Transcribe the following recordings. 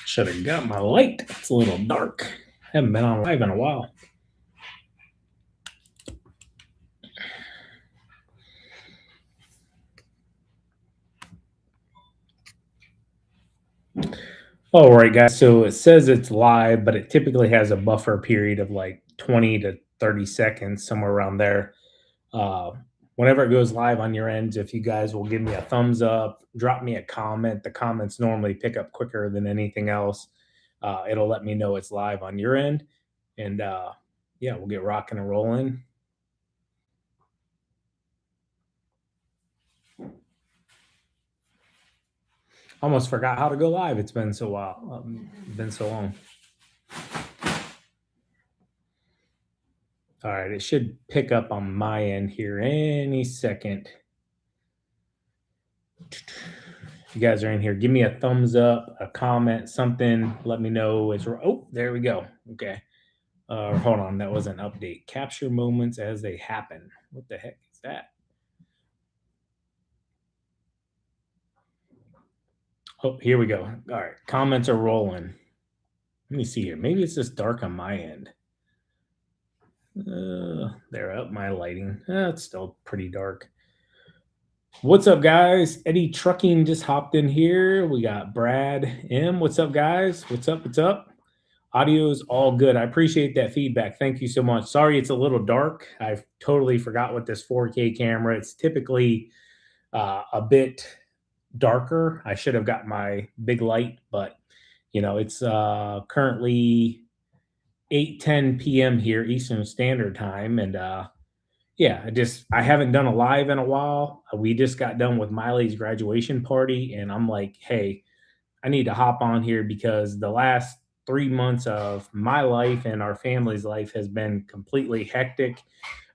Should have got my light. It's a little dark. Haven't been on live in a while. All right, guys. So it says it's live, but it typically has a buffer period of like 20 to 30 seconds, somewhere around there. Uh, Whenever it goes live on your end, if you guys will give me a thumbs up, drop me a comment. The comments normally pick up quicker than anything else. It'll let me know it's live on your end. And yeah, we'll get rocking and rolling. Almost forgot how to go live. It's been so while, been so long. All right, it should pick up on my end here any second. If you guys are in here, give me a thumbs up, a comment, something. Let me know it's. Oh, there we go. Okay. Hold on, that was an update. Capture moments as they happen. What the heck is that? Oh, here we go. All right, comments are rolling. Let me see here. Maybe it's just dark on my end. They're up my lighting. It's still pretty dark. What's up, guys? Eddie Trucking just hopped in here. We got Brad M. What's up, guys? What's up? What's up? Audio is all good. I appreciate that feedback. Thank you so much. Sorry it's a little dark. I totally forgot with this 4K camera. It's typically a bit darker. I should have got my big light, but you know, it's currently 8:10 p.m. here Eastern Standard Time, and yeah, I haven't done a live in a while. We just got done with Miley's graduation party, and I'm like, hey, I need to hop on here because the last 3 months of my life and our family's life has been completely hectic.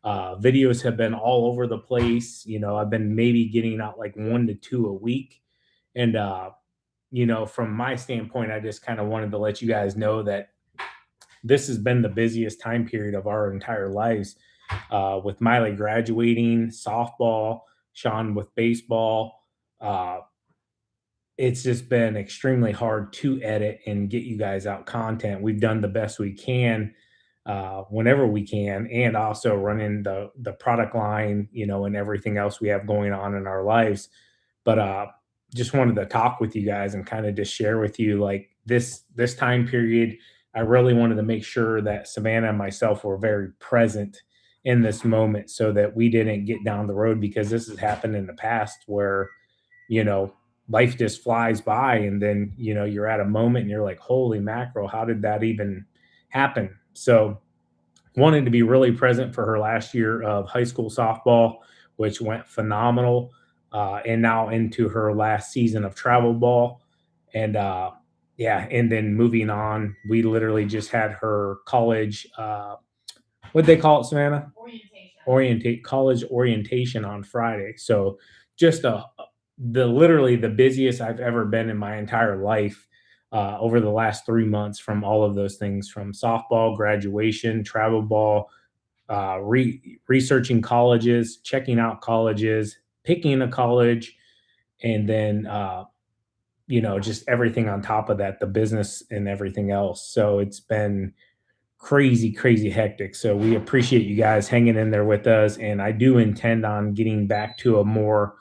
Videos have been all over the place. You know, I've been maybe getting out like 1 to 2 a week. And, you know, from my standpoint, I just kind of wanted to let you guys know that this has been the busiest time period of our entire lives, with Miley graduating, softball, Sean with baseball. It's just been extremely hard to edit and get you guys out content. We've done the best we can whenever we can, and also running the product line, you know, and everything else we have going on in our lives. But just wanted to talk with you guys and kind of just share with you like this time period. I really wanted to make sure that Savannah and myself were very present in this moment so that we didn't get down the road, because this has happened in the past where, you know, life just flies by, and then, you know, you're at a moment and you're like, holy mackerel, how did that even happen? So wanted to be really present for her last year of high school softball, which went phenomenal, and now into her last season of travel ball. And yeah, and then moving on, we literally just had her college, what they call it, Savannah? College orientation on Friday. So just the literally the busiest I've ever been in my entire life, over the last 3 months, from all of those things, from softball, graduation, travel ball, researching colleges, checking out colleges, picking a college, and then you know, just everything on top of that, the business and everything else. So it's been crazy, crazy hectic. So we appreciate you guys hanging in there with us. And I do intend on getting back to a more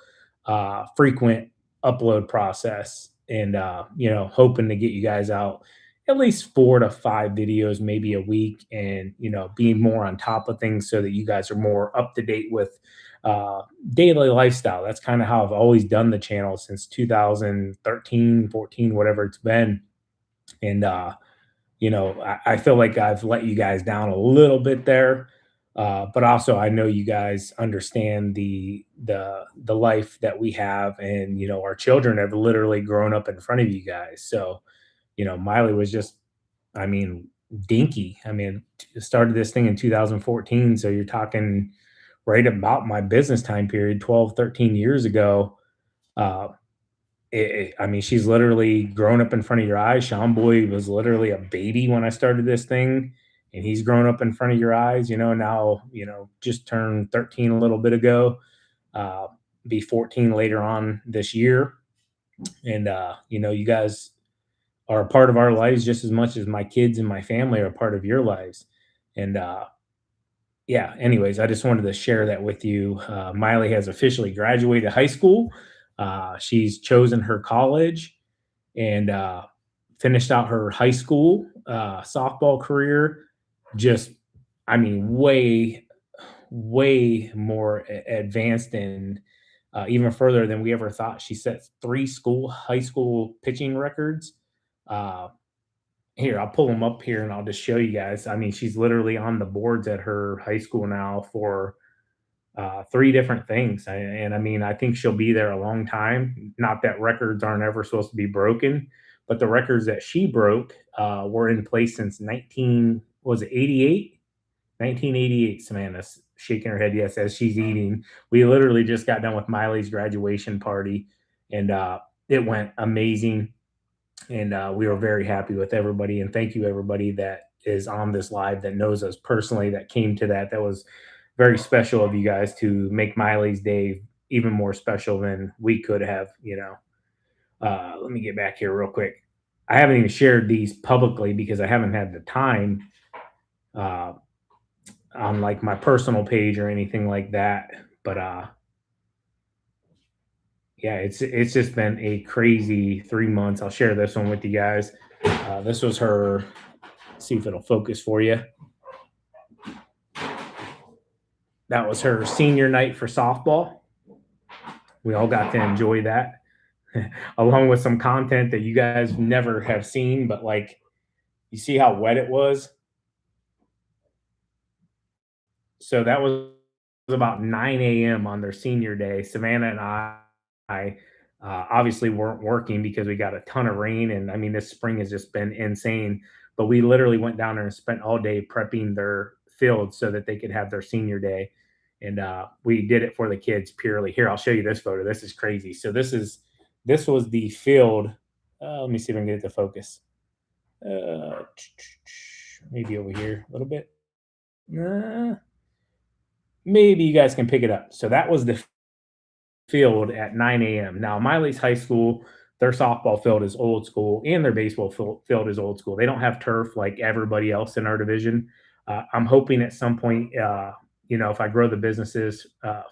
frequent upload process, and, you know, hoping to get you guys out at least 4 to 5 videos, maybe a week, and, you know, being more on top of things so that you guys are more up to date with daily lifestyle. That's kind of how I've always done the channel since 2013, 14, whatever it's been. And, you know, I feel like I've let you guys down a little bit there, but also I know you guys understand the life that we have, and you know, our children have literally grown up in front of you guys. So, you know, Miley was just, I mean, dinky. I mean, started this thing in 2014, so you're talking right about my business time period, 12, 13 years ago. Uh, I mean, she's literally grown up in front of your eyes. Sean Boy was literally a baby when I started this thing, and he's grown up in front of your eyes, now, just turned 13 a little bit ago, uh, be 14 later on this year. And, you guys are a part of our lives just as much as my kids and my family are a part of your lives. And, yeah, anyways, I just wanted to share that with you. Miley has officially graduated high school. She's chosen her college and finished out her high school softball career. Just, I mean, way more advanced and even further than we ever thought. She set three high school pitching records. Uh, Here, I'll pull them up here and I'll just show you guys. I mean, she's literally on the boards at her high school now for three different things. And I mean, I think she'll be there a long time. Not that records aren't ever supposed to be broken, but the records that she broke were in place since 88? 1988. Savannah's shaking her head yes as she's eating. We literally just got done with Miley's graduation party, and it went amazing. And we were very happy with everybody. And thank you, everybody that is on this live that knows us personally that came to that. That was very special of you guys to make Miley's day even more special than we could have. Let me get back here real quick. I haven't even shared these publicly because I haven't had the time uh, on like my personal page or anything like that. But yeah, it's just been a crazy 3 months. I'll share this one with you guys. This was her. See if it'll focus for you. That was her senior night for softball. We all got to enjoy that, along with some content that you guys never have seen. But like, you see how wet it was. So that was about 9 a.m. on their senior day. Savannah and I obviously weren't working because we got a ton of rain. And I mean, this spring has just been insane. But we literally went down there and spent all day prepping their field so that they could have their senior day. And we did it for the kids purely. Here, I'll show you this photo. This is crazy. So this was the field. Let me see if I can get it to focus. Uh, Maybe over here a little bit. Maybe you guys can pick it up. So that was the field at 9 a.m. Now, Miley's high school, their softball field is old school and their baseball field is old school. They don't have turf like everybody else in our division. I'm hoping at some point, if I grow the businesses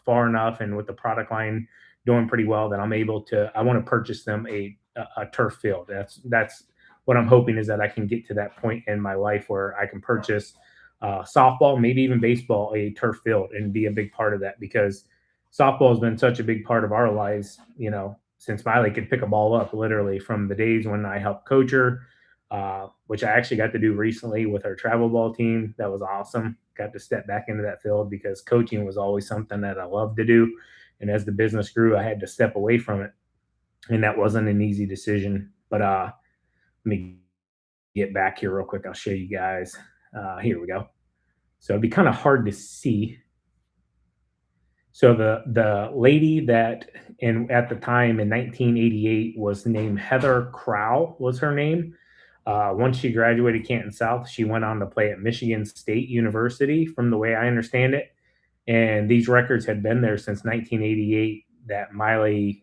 far enough and with the product line doing pretty well, that I'm able to, I want to purchase them a turf field. That's what I'm hoping is that I can get to that point in my life where I can purchase softball, maybe even baseball, a turf field and be a big part of that because softball has been such a big part of our lives, since Miley could pick a ball up literally from the days when I helped coach her, which I actually got to do recently with our travel ball team. That was awesome. Got to step back into that field because coaching was always something that I loved to do. And as the business grew, I had to step away from it. And that wasn't an easy decision. But let me get back here real quick. I'll show you guys. Here we go. So it'd be kind of hard to see. So the lady that at the time in 1988 was named Heather Crow was her name. Once she graduated Canton South, she went on to play at Michigan State University, from the way I understand it. And these records had been there since 1988. That Miley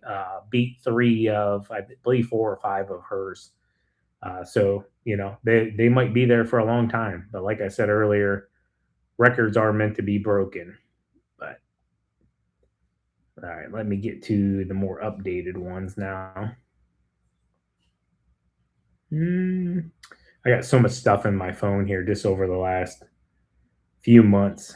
beat three of, I believe, four or five of hers. So they might be there for a long time. But like I said earlier, records are meant to be broken. But all right, let me get to the more updated ones now. I got so much stuff in my phone here just over the last few months.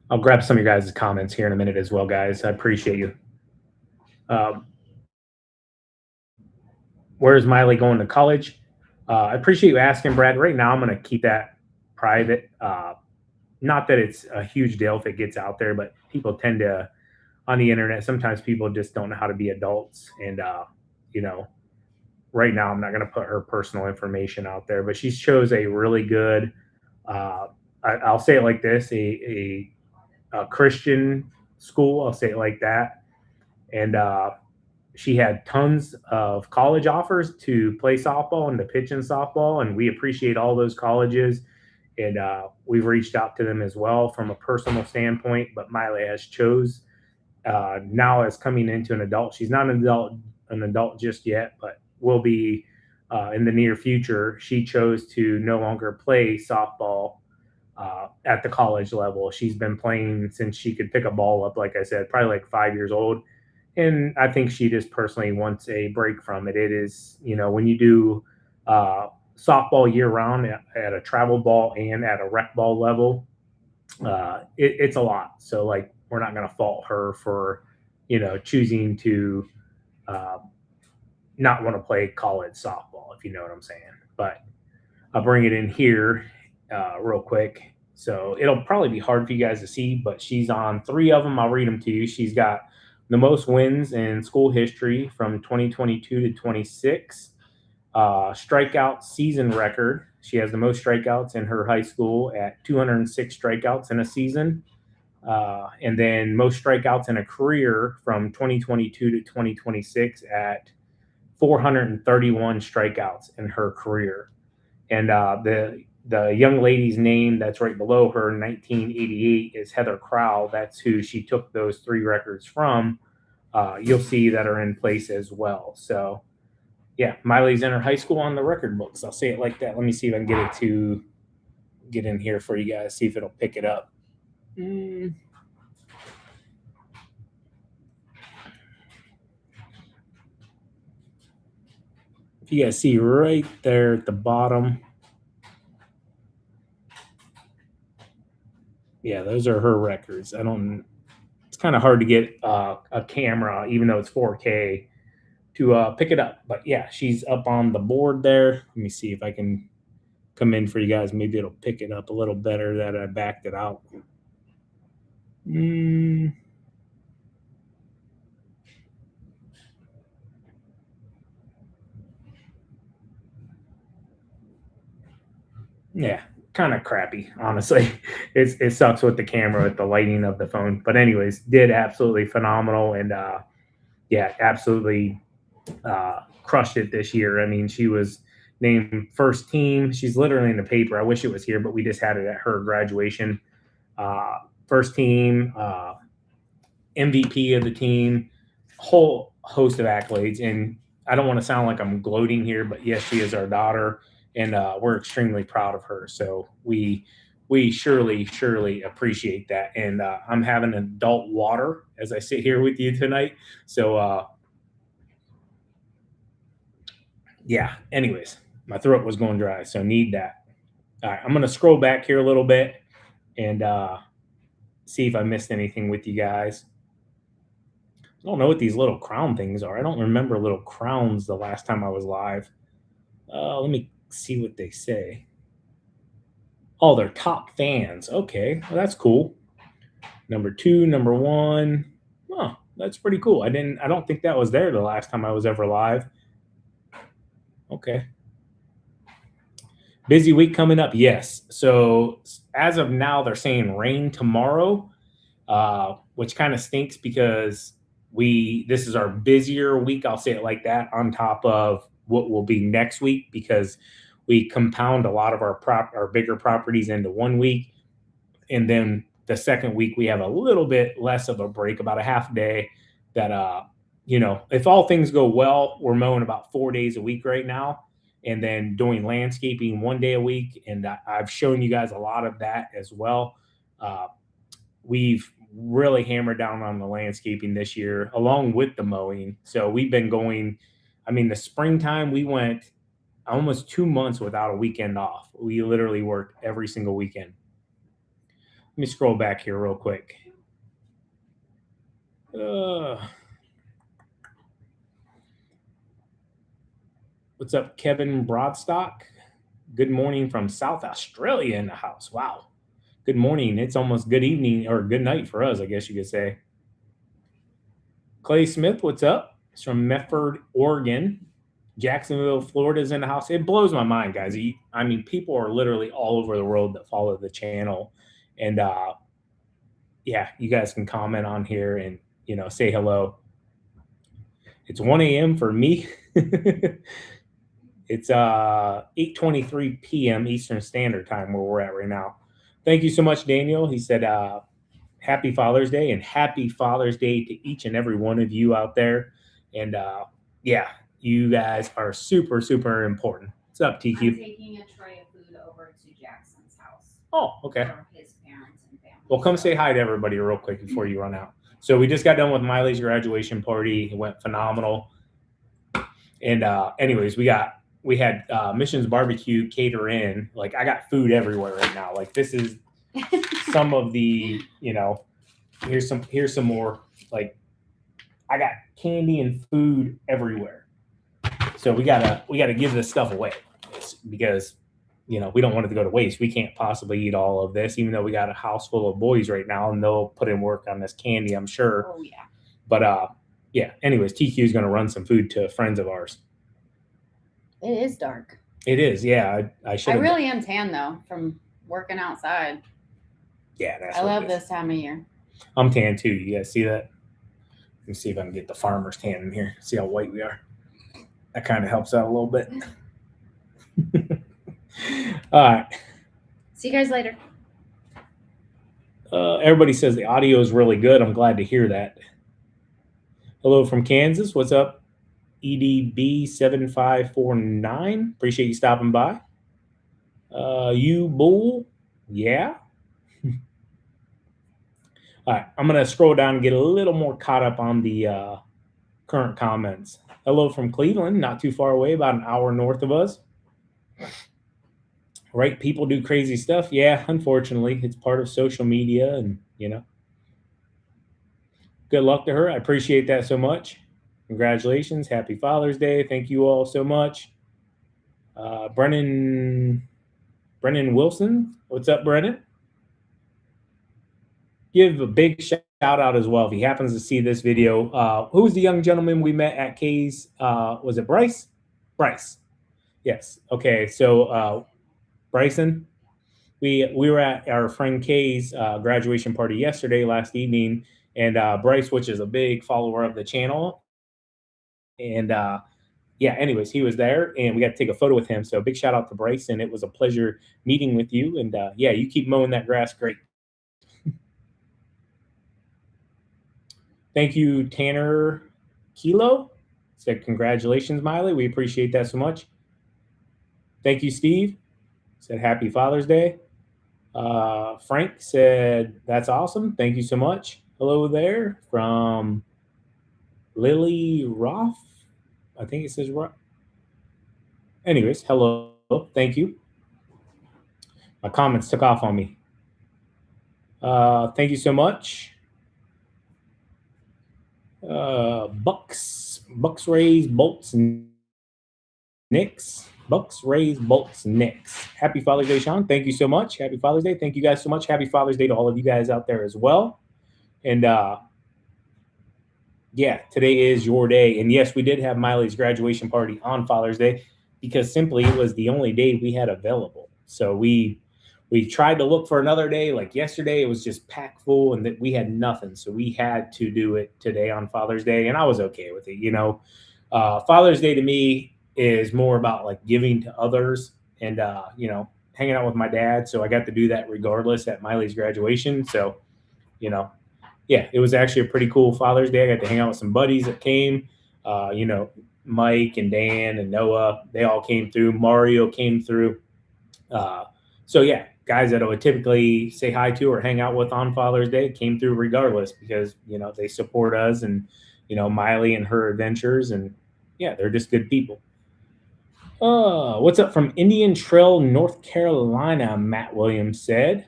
I'll grab some of your guys' comments here in a minute as well, guys. I appreciate you. Where's Miley going to college? I appreciate you asking, Brad. Right now, I'm going to keep that private. Not that it's a huge deal if it gets out there, but people tend to, on the internet, sometimes people just don't know how to be adults. And, right now, I'm not going to put her personal information out there, but she chose a really good, I'll say it like this, a Christian school. I'll say it like that. and she had tons of college offers to play softball and to pitch in softball, and we appreciate all those colleges. And we've reached out to them as well from a personal standpoint. But Miley has chose now as coming into an adult. She's not an adult just yet, but will be in the near future. She chose to no longer play softball at the college level. She's been playing since she could pick a ball up, like I said, probably like 5 years old. And I think she just personally wants a break from it. It is, when you do softball year round at a travel ball and at a rec ball level, it's a lot. So, like, we're not going to fault her for, choosing to uh, not want to play college softball, if you know what I'm saying. But I'll bring it in here real quick. So it'll probably be hard for you guys to see, but she's on three of them. I'll read them to you. She's got the most wins in school history from 2022 to 26. Strikeout season record. She has the most strikeouts in her high school at 206 strikeouts in a season. And then most strikeouts in a career from 2022 to 2026 at 431 strikeouts in her career. And the young lady's name that's right below her, 1988, is Heather Crow. That's who she took those three records from. You'll see that are in place as well. So, yeah, Miley's in her high school on the record books. I'll say it like that. Let me see if I can get it to get in here for you guys, see if it'll pick it up. If you guys see right there at the bottom, yeah, those are her records. It's kind of hard to get a camera, even though it's 4K, to pick it up. But yeah, she's up on the board there. Let me see if I can come in for you guys. Maybe it'll pick it up a little better that I backed it out. Yeah, kind of crappy, honestly. It sucks with the camera, with the lighting of the phone. But anyways, did absolutely phenomenal, and yeah, absolutely crushed it this year. I mean, she was named first team. She's literally in the paper. I wish it was here, but we just had it at her graduation. First team, MVP of the team, whole host of accolades. And I don't want to sound like I'm gloating here, but yes, she is our daughter, and we're extremely proud of her. So we surely appreciate that. And I'm having adult water as I sit here with you tonight. So yeah. Anyways, my throat was going dry, so need that. All right, I'm gonna scroll back here a little bit and see if I missed anything with you guys. I don't know what these little crown things are. I don't remember little crowns the last time I was live. Let me see what they say. Oh, they're top fans. Okay, well, that's cool. Number 2, number 1. Oh, that's pretty cool. I don't think that was there the last time I was ever live. Okay. Busy week coming up. Yes. So as of now, they're saying rain tomorrow, which kind of stinks because this is our busier week. I'll say it like that, on top of what will be next week, because we compound a lot of our bigger properties into 1 week, and then the second week we have a little bit less of a break, about a half day. That if all things go well, we're mowing about 4 days a week right now, and then doing landscaping 1 day a week. And I've shown you guys a lot of that as well. We've really hammered down on the landscaping this year, along with the mowing. So we've been going, the springtime, we went almost 2 months without a weekend off. We literally worked every single weekend. Let me scroll back here real quick. What's up, Kevin Broadstock? Good morning from South Australia in the house. Wow. Good morning. It's almost good evening or good night for us, I guess you could say. Clay Smith, what's up? It's from Medford, Oregon. Jacksonville, Florida's in the house. It blows my mind, guys. People are literally all over the world that follow the channel. And yeah, you guys can comment on here and, say hello. It's 1 a.m. for me. It's 8:23 p.m. Eastern Standard Time where we're at right now. Thank you so much, Daniel. He said, happy Father's Day, and happy Father's Day to each and every one of you out there. And yeah, you guys are super, super important. What's up, TQ? I'm taking a tray of food over to Jackson's house. Oh, okay. For his parents and family. Well, come say hi to everybody real quick before you run out. So we just got done with Miley's graduation party. It went phenomenal. And anyways, we had Missions Barbecue cater in. Like, I got food everywhere right now. Like, this is some of the, here's some more. Like, I got candy and food everywhere. So we gotta give this stuff away because we don't want it to go to waste. We can't possibly eat all of this, even though we got a house full of boys right now, and they'll put in work on this candy, I'm sure. Oh yeah. But yeah. Anyways, TQ is gonna run some food to friends of ours. It is dark. It is, yeah. I should. I really am tan though from working outside. Yeah, I love this time of year. I'm tan too. You guys see that? Let me see if I can get the farmer's tan in here. See how white we are. That kind of helps out a little bit. All right. See you guys later. Everybody says the audio is really good. I'm glad to hear that. Hello from Kansas. What's up? EDB7549. Appreciate you stopping by. You bull. Yeah. All right. I'm going to scroll down and get a little more caught up on the current comments. Hello from Cleveland, not too far away, about an hour north of us. Right, people do crazy stuff. Yeah, unfortunately, it's part of social media, and good luck to her. I appreciate that so much. Congratulations. Happy Father's Day. Thank you all so much. Brennan Wilson. What's up, Brennan? Give a big shout out as well if he happens to see this video. Who was the young gentleman we met at Kay's? Was it Bryce? Bryce. Yes. Okay. So Bryson, we were at our friend Kay's graduation party yesterday, last evening, and Bryce, which is a big follower of the channel, and yeah, anyways, he was there, and we got to take a photo with him. So big shout out to Bryce, and it was a pleasure meeting with you. And yeah, you keep mowing that grass great. Thank you, Tanner Kilo. Said congratulations, Miley. We appreciate that so much. Thank you, Steve. Said happy Father's Day. Frank said that's awesome. Thank you so much. Hello there from Lily Roth. I think it says Roth. Anyways, hello. Thank you. My comments took off on me. Thank you so much. Bucks raise bolts Knicks. Bucks raise bolts Knicks. Happy Father's Day, Sean. Thank you so much. Happy Father's Day. Thank you guys so much. Happy Father's Day to all of you guys out there as well. And yeah, today is your day. And yes, we did have Miley's graduation party on Father's Day because simply it was the only day we had available. So we tried to look for another day. Like yesterday, it was just packed full and that we had nothing. So we had to do it today on Father's Day. And I was okay with it. Father's Day to me is more about like giving to others and, hanging out with my dad. So I got to do that regardless at Miley's graduation. So, yeah, it was actually a pretty cool Father's Day. I got to hang out with some buddies that came, Mike and Dan and Noah, they all came through. Mario came through. So yeah, guys that I would typically say hi to or hang out with on Father's Day came through regardless because, they support us and, Miley and her adventures. And yeah, they're just good people. What's up from Indian Trail, North Carolina? Matt Williams said,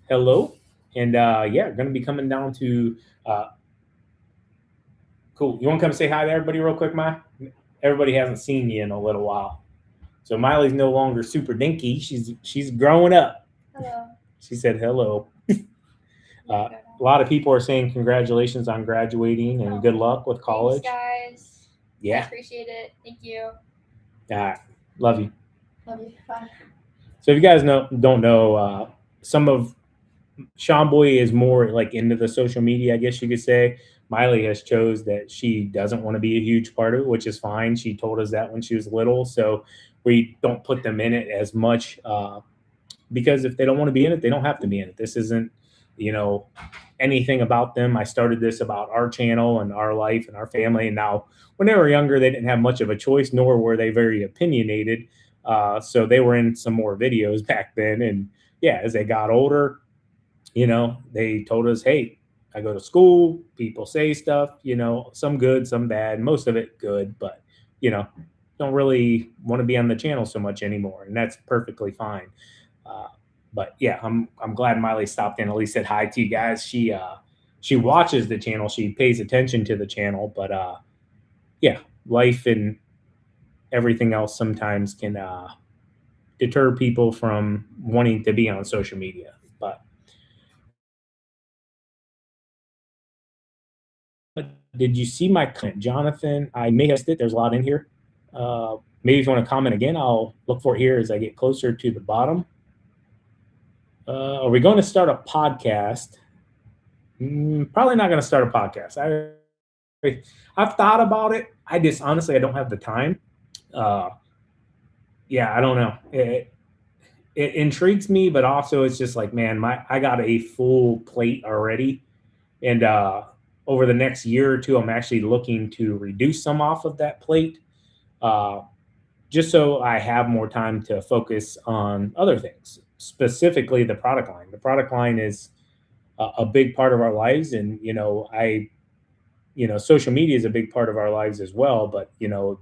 hello. And yeah, going to be coming down to cool. You want to come say hi to everybody real quick, Mai? Everybody hasn't seen you in a little while. So Miley's no longer super dinky. She's growing up. Hello. She said hello. A lot of people are saying congratulations on graduating and good luck with college. Thanks, guys. Yeah. I appreciate it. Thank you. Love you. Love you. Bye. So if you guys don't know, some of Sean Boy is more like into the social media, I guess you could say. Miley has chose that she doesn't want to be a huge part of it, which is fine. She told us that when she was little, so we don't put them in it as much, because if they don't want to be in it, they don't have to be in it. This isn't, you know, anything about them. I started this about our channel and our life and our family. And now, when they were younger, they didn't have much of a choice, nor were they very opinionated. So they were in some more videos back then. And yeah, as they got older, they told us, hey, I go to school, people say stuff, some good, some bad, most of it good, but, you know, don't really want to be on the channel so much anymore. And that's perfectly fine. Uh, but yeah, I'm glad Miley stopped in, at least said hi to you guys. She watches the channel, she pays attention to the channel, but yeah, life and everything else sometimes can deter people from wanting to be on social media. But did you see my comment, Jonathan? I may have missed it. There's a lot in here. Maybe if you want to comment again, I'll look for it here as I get closer to the bottom. Are we going to start a podcast? Probably not going to start a podcast. I've thought about it. I just honestly I don't have the time. Yeah, I don't know. It intrigues me, but also it's just like, man, I got a full plate already, and over the next year or two, I'm actually looking to reduce some off of that plate, uh, just so I have more time to focus on other things, specifically the product line. The product line is a big part of our lives, and social media is a big part of our lives as well. But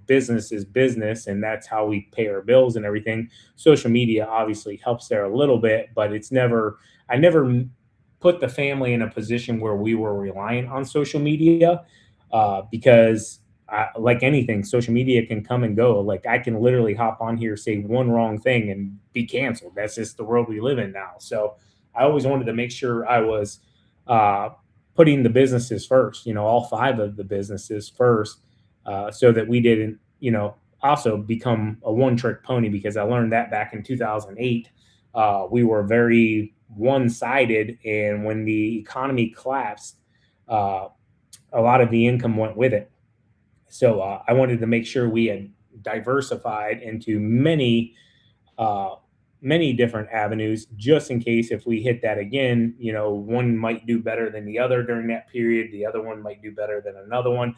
business is business, and that's how we pay our bills and everything. Social media obviously helps there a little bit, but it's never. I never put the family in a position where we were relying on social media, because like anything, social media can come and go. Like I can literally hop on here, say one wrong thing, and be canceled. That's just the world we live in now. So I always wanted to make sure I was uh, putting the businesses first. All five of the businesses first, so that we didn't, also become a one-trick pony. Because I learned that back in 2008, we were very one-sided, and when the economy collapsed, uh, a lot of the income went with it. So I wanted to make sure we had diversified into uh, many different avenues, just in case if we hit that again, one might do better than the other during that period. The other one might do better than another one,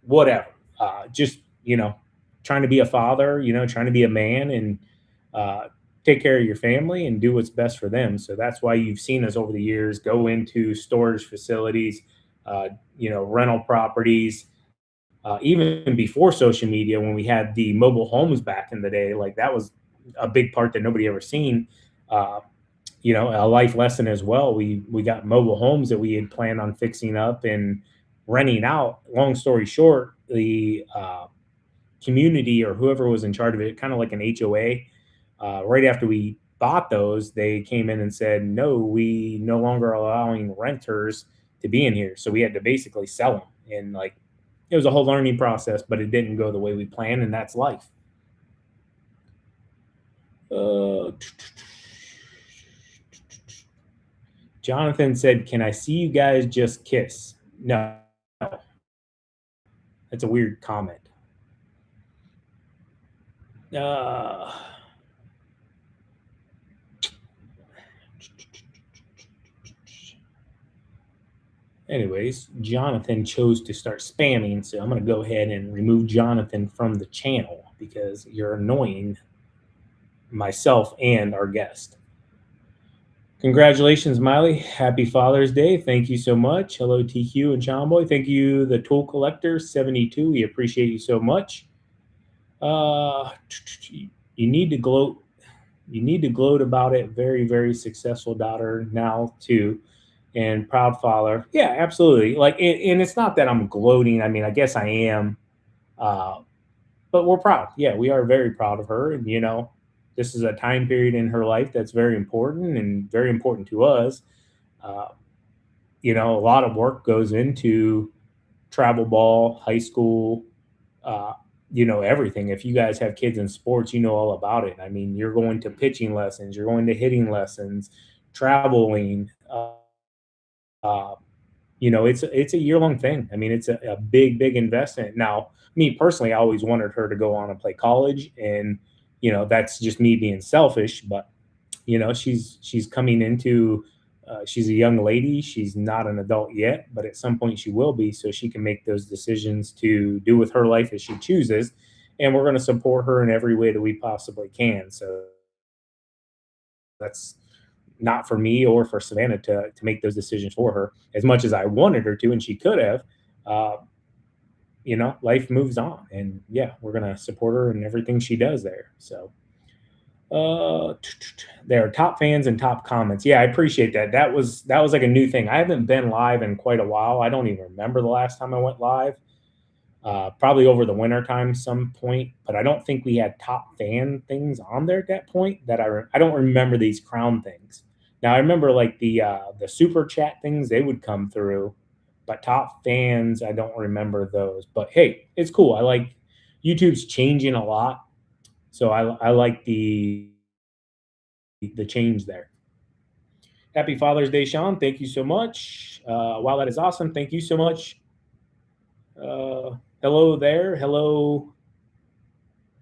whatever. Just, trying to be a father, trying to be a man, and take care of your family and do what's best for them. So that's why you've seen us over the years go into storage facilities, rental properties, even before social media, when we had the mobile homes back in the day. Like that was a big part that nobody ever seen. Uh, a life lesson as well. We got mobile homes that we had planned on fixing up and renting out. Long story short, the community or whoever was in charge of it, kind of like an HOA, right after we bought those, they came in and said, no, we no longer allowing renters to be in here. So we had to basically sell them. And like, it was a whole learning process, but it didn't go the way we planned, and that's life. Jonathan said, can I see you guys just kiss? No. That's a weird comment. Anyways, Jonathan chose to start spamming, so I'm going to go ahead and remove Jonathan from the channel because you're annoying myself and our guest. Congratulations, Miley. Happy Father's Day. Thank you so much. Hello, TQ and Chomboy. Thank you, the Tool Collector 72. We appreciate you so much. You need to gloat. You need to gloat about it. Very, very successful daughter now too, and proud father. Yeah, absolutely. Like, and it's not that I'm gloating. I mean, I guess I am, but we're proud. Yeah, we are very proud of her, and this is a time period in her life that's very important and very important to us. Uh, a lot of work goes into travel ball, high school, uh, everything. If you guys have kids in sports, you know all about it. I mean, you're going to pitching lessons, you're going to hitting lessons, traveling, uh, you know, it's a year-long thing. I mean, it's a big investment. Now, me personally, I always wanted her to go on and play college, and you know, that's just me being selfish. But you know, she's coming into she's a young lady. She's not an adult yet, but at some point she will be, so she can make those decisions to do with her life as she chooses. And we're going to support her in every way that we possibly can. So that's not for me or for Savannah to make those decisions for her as much as I wanted her to, and she could have. Uh, you know, life moves on, and yeah, we're gonna support her in everything she does there. So, uh, there are top fans and top comments. Yeah, I appreciate that. That was like a new thing. I haven't been live in quite a while. I don't even remember the last time I went live. Probably over the winter time some point, but I don't think we had top fan things on there at that point. I don't remember these crown things. Now I remember like the super chat things, they would come through, but top fans I don't remember those. But hey, it's cool. I like YouTube's changing a lot, so I like the change there. Happy Father's Day, Sean. Thank you so much. Wow, that is awesome. Thank you so much. Hello there. Hello,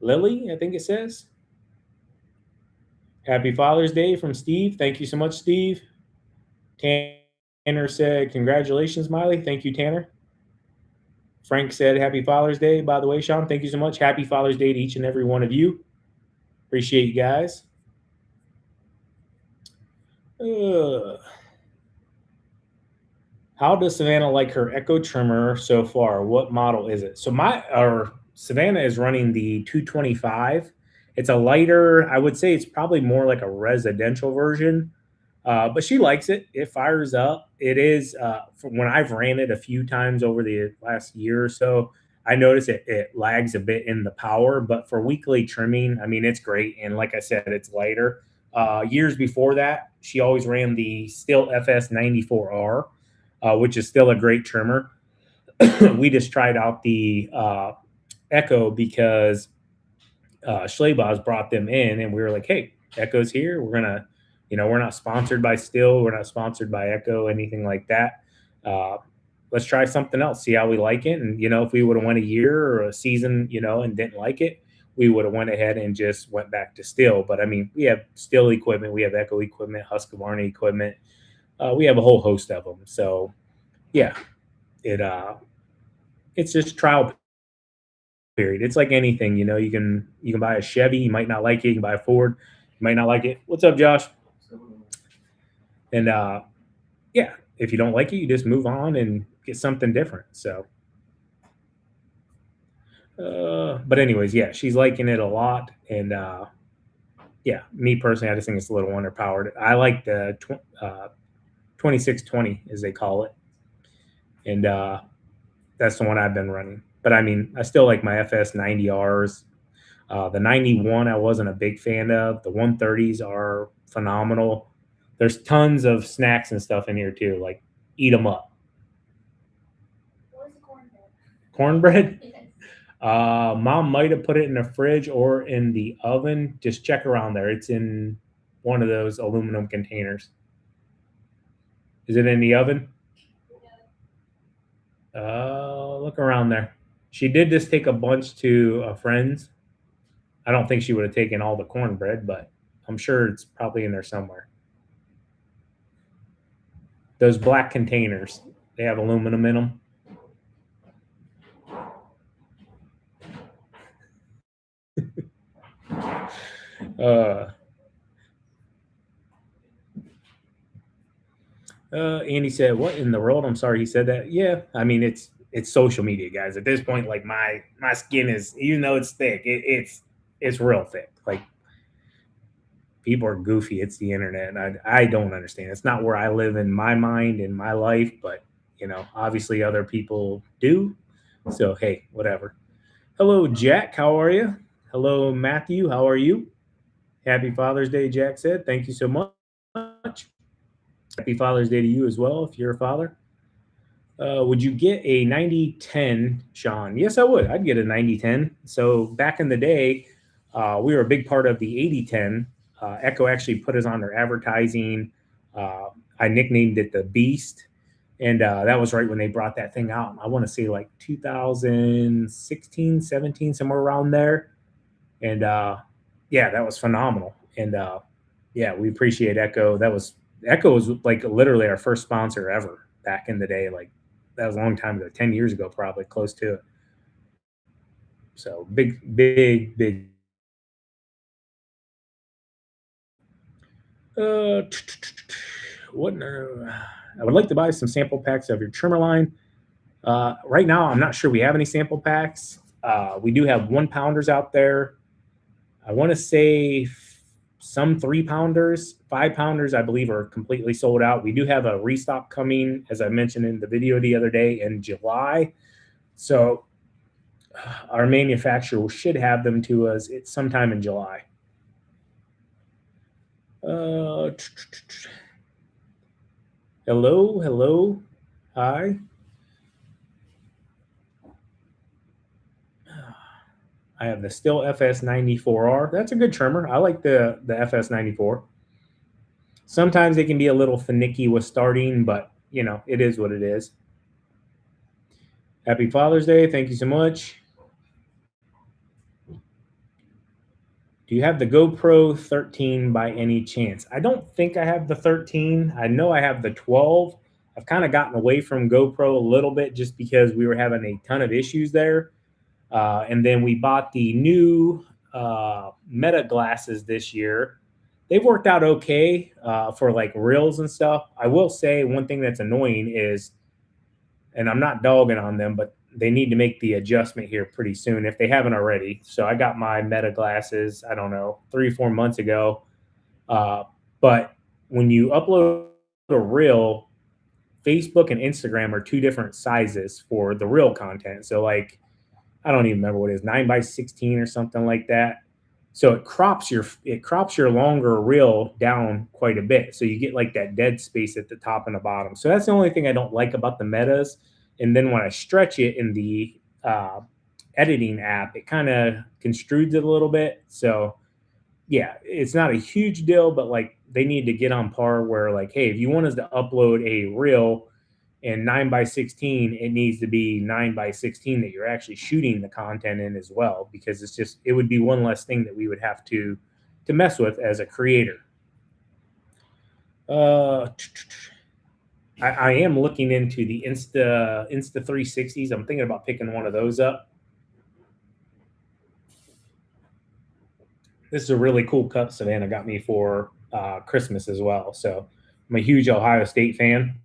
Lily, I think it says. Happy Father's Day from Steve. Thank you so much, Steve. Tanner said, congratulations, Miley. Thank you, Tanner. Frank said, happy Father's Day. By the way, Sean, thank you so much. Happy Father's Day to each and every one of you. Appreciate you guys. How does Savannah like her Echo trimmer so far? What model is it? So Savannah is running the 225. It's a lighter. I would say it's probably more like a residential version, but she likes it. It fires up. It is from when I've ran it a few times over the last year or so. I notice it lags a bit in the power, but for weekly trimming, I mean, it's great. And like I said, it's lighter. Years before that, she always ran the Still FS94R, which is still a great trimmer. We just tried out the Echo because Schlebaugh's brought them in, and we were like, "Hey, Echo's here. We're gonna, you know, we're not sponsored by Still, we're not sponsored by Echo, anything like that. Uh, let's try something else, see how we like it." And you know, if we would have went a year or a season, you know, and didn't like it, we would have went ahead and just went back to Still. But I mean, we have Still equipment, we have Echo equipment, Husqvarna equipment. We have a whole host of them. So yeah, it it's just trial period. It's like anything, you know, you can buy a Chevy, you might not like it, you can buy a Ford, you might not like it. What's up, Josh? And yeah, if you don't like it, you just move on and get something different. So but anyways, yeah, she's liking it a lot. And yeah, me personally, I just think it's a little underpowered. I like the 2620 as they call it. And that's the one I've been running. But I mean, I still like my FS 90Rs. The 91 I wasn't a big fan of. The 130s are phenomenal. There's tons of snacks and stuff in here too. Like, eat them up. Where's the cornbread? Cornbread? Yes. Mom might have put it in the fridge or in the oven. Just check around there. It's in one of those aluminum containers. Is it in the oven? Look around there. She did just take a bunch to a friend's. I don't think she would have taken all the cornbread, but I'm sure it's probably in there somewhere. Those black containers, they have aluminum in them. Andy said, "What in the world?" I'm sorry he said that. Yeah, I mean it's social media, guys. At this point, like my skin is, even though it's thick, it's real thick. Like, people are goofy. It's the internet, and I don't understand. It's not where I live in my mind, in my life, but you know, obviously other people do. So hey, whatever. Hello, Jack. How are you? Hello, Matthew. How are you? Happy Father's Day, Jack said. Thank you so much. Happy Father's Day to you as well, if you're a father. Would you get a 9010, Sean? Yes, I would. I'd get a 9010. So back in the day, we were a big part of the 8010. Echo actually put us on their advertising. I nicknamed it the Beast. And that was right when they brought that thing out. I want to say like 2016, 17, somewhere around there. And yeah, that was phenomenal. And yeah, we appreciate Echo. Echo was like literally our first sponsor ever back in the day. Like that was a long time ago, 10 years ago, probably close to it. So big. What? I would like to buy some sample packs of your trimmer line. Right now, I'm not sure we have any sample packs. We do have 1-pounders out there. I want to say some 3-pounders, 5-pounders, I believe, are completely sold out. We do have a restock coming, as I mentioned in the video the other day, in July. So our manufacturer should have them to us sometime in July. Hello. Hi. I have the Still FS94R. That's a good trimmer. I like the FS94. Sometimes they can be a little finicky with starting, but you know, it is what it is. Happy Father's Day. Thank you so much. Do you have the GoPro 13 by any chance? I don't think I have the 13. I know I have the 12. I've kind of gotten away from GoPro a little bit just because we were having a ton of issues there. And then we bought the new Meta glasses this year. They've worked out okay for like reels and stuff. I will say one thing that's annoying is, and I'm not dogging on them, but they need to make the adjustment here pretty soon if they haven't already. So I got my Meta glasses, I don't know, 3-4 months ago. But when you upload a reel, Facebook and Instagram are 2 different sizes for the reel content. So like, I don't even remember what it is, 9:16 or something like that. So it crops your longer reel down quite a bit. So you get like that dead space at the top and the bottom. So that's the only thing I don't like about the Metas. And then when I stretch it in the editing app, it kind of construes it a little bit. So yeah, it's not a huge deal, but like they need to get on par where like, hey, if you want us to upload a reel in 9:16, it needs to be 9:16 that you're actually shooting the content in as well, because it would be one less thing that we would have to mess with as a creator. I am looking into the Insta 360s. I'm thinking about picking one of those up. This is a really cool cup Savannah got me for Christmas as well. So I'm a huge Ohio State fan.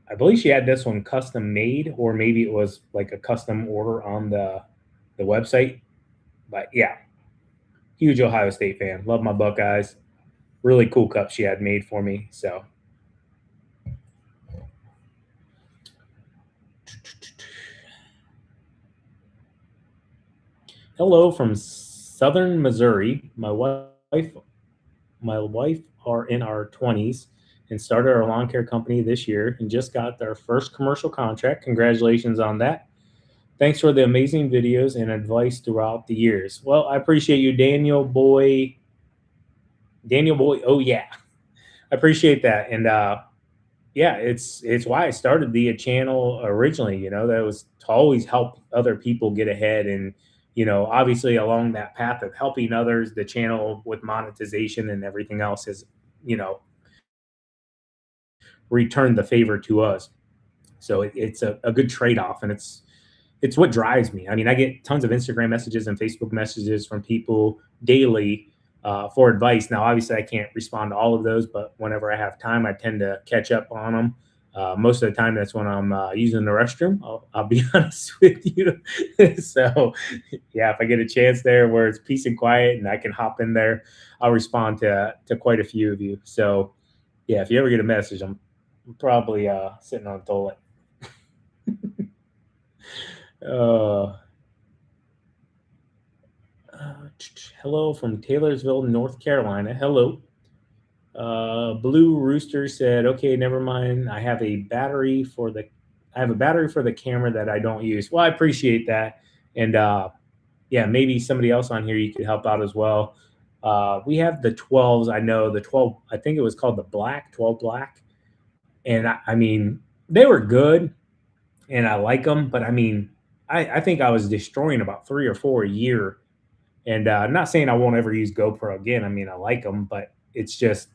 I believe she had this one custom made, or maybe it was like a custom order on the website. But yeah, huge Ohio State fan. Love my Buckeyes. Really cool cup she had made for me. So hello from Southern Missouri. My wife are in our 20s and started our lawn care company this year and just got their first commercial contract. Congratulations on that. Thanks for the amazing videos and advice throughout the years. Well, I appreciate you, Daniel Boy. Oh yeah, I appreciate that. And yeah, it's why I started the channel originally. You know, that was to always help other people get ahead, and you know, obviously along that path of helping others, the channel with monetization and everything else has, you know, returned the favor to us. So it's a good trade-off, and it's what drives me. I mean, I get tons of Instagram messages and Facebook messages from people daily for advice. Now, obviously, I can't respond to all of those, but whenever I have time, I tend to catch up on them. Most of the time, that's when I'm using the restroom. I'll be honest with you. So, yeah, if I get a chance there where it's peace and quiet and I can hop in there, I'll respond to quite a few of you. So, yeah, if you ever get a message, I'm probably sitting on the toilet. Hello from Taylorsville, North Carolina. Hello. Blue Rooster said, "Okay, never mind. I have a battery for the camera that I don't use." Well, I appreciate that, and yeah, maybe somebody else on here you could help out as well. We have the 12s. I know the 12. I think it was called the Black 12 Black, and I mean they were good, and I like them. But I mean, I think I was destroying about 3 or 4 a year. And I'm not saying I won't ever use GoPro again. I mean, I like them, but it's just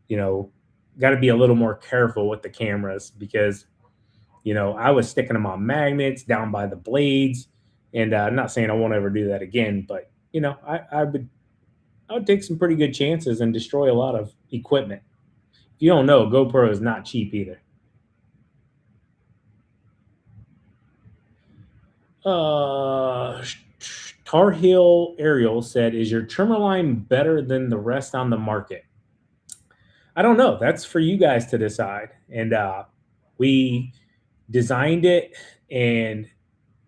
you know got to be a little more careful with the cameras because I was sticking them on magnets down by the blades, and I'm not saying I won't ever do that again, but I would take some pretty good chances and destroy a lot of equipment. If you don't know, GoPro is not cheap either. Tar Heel Ariel said, "Is your trimmer line better than the rest on the market?" I don't know. That's for you guys to decide. And we designed it and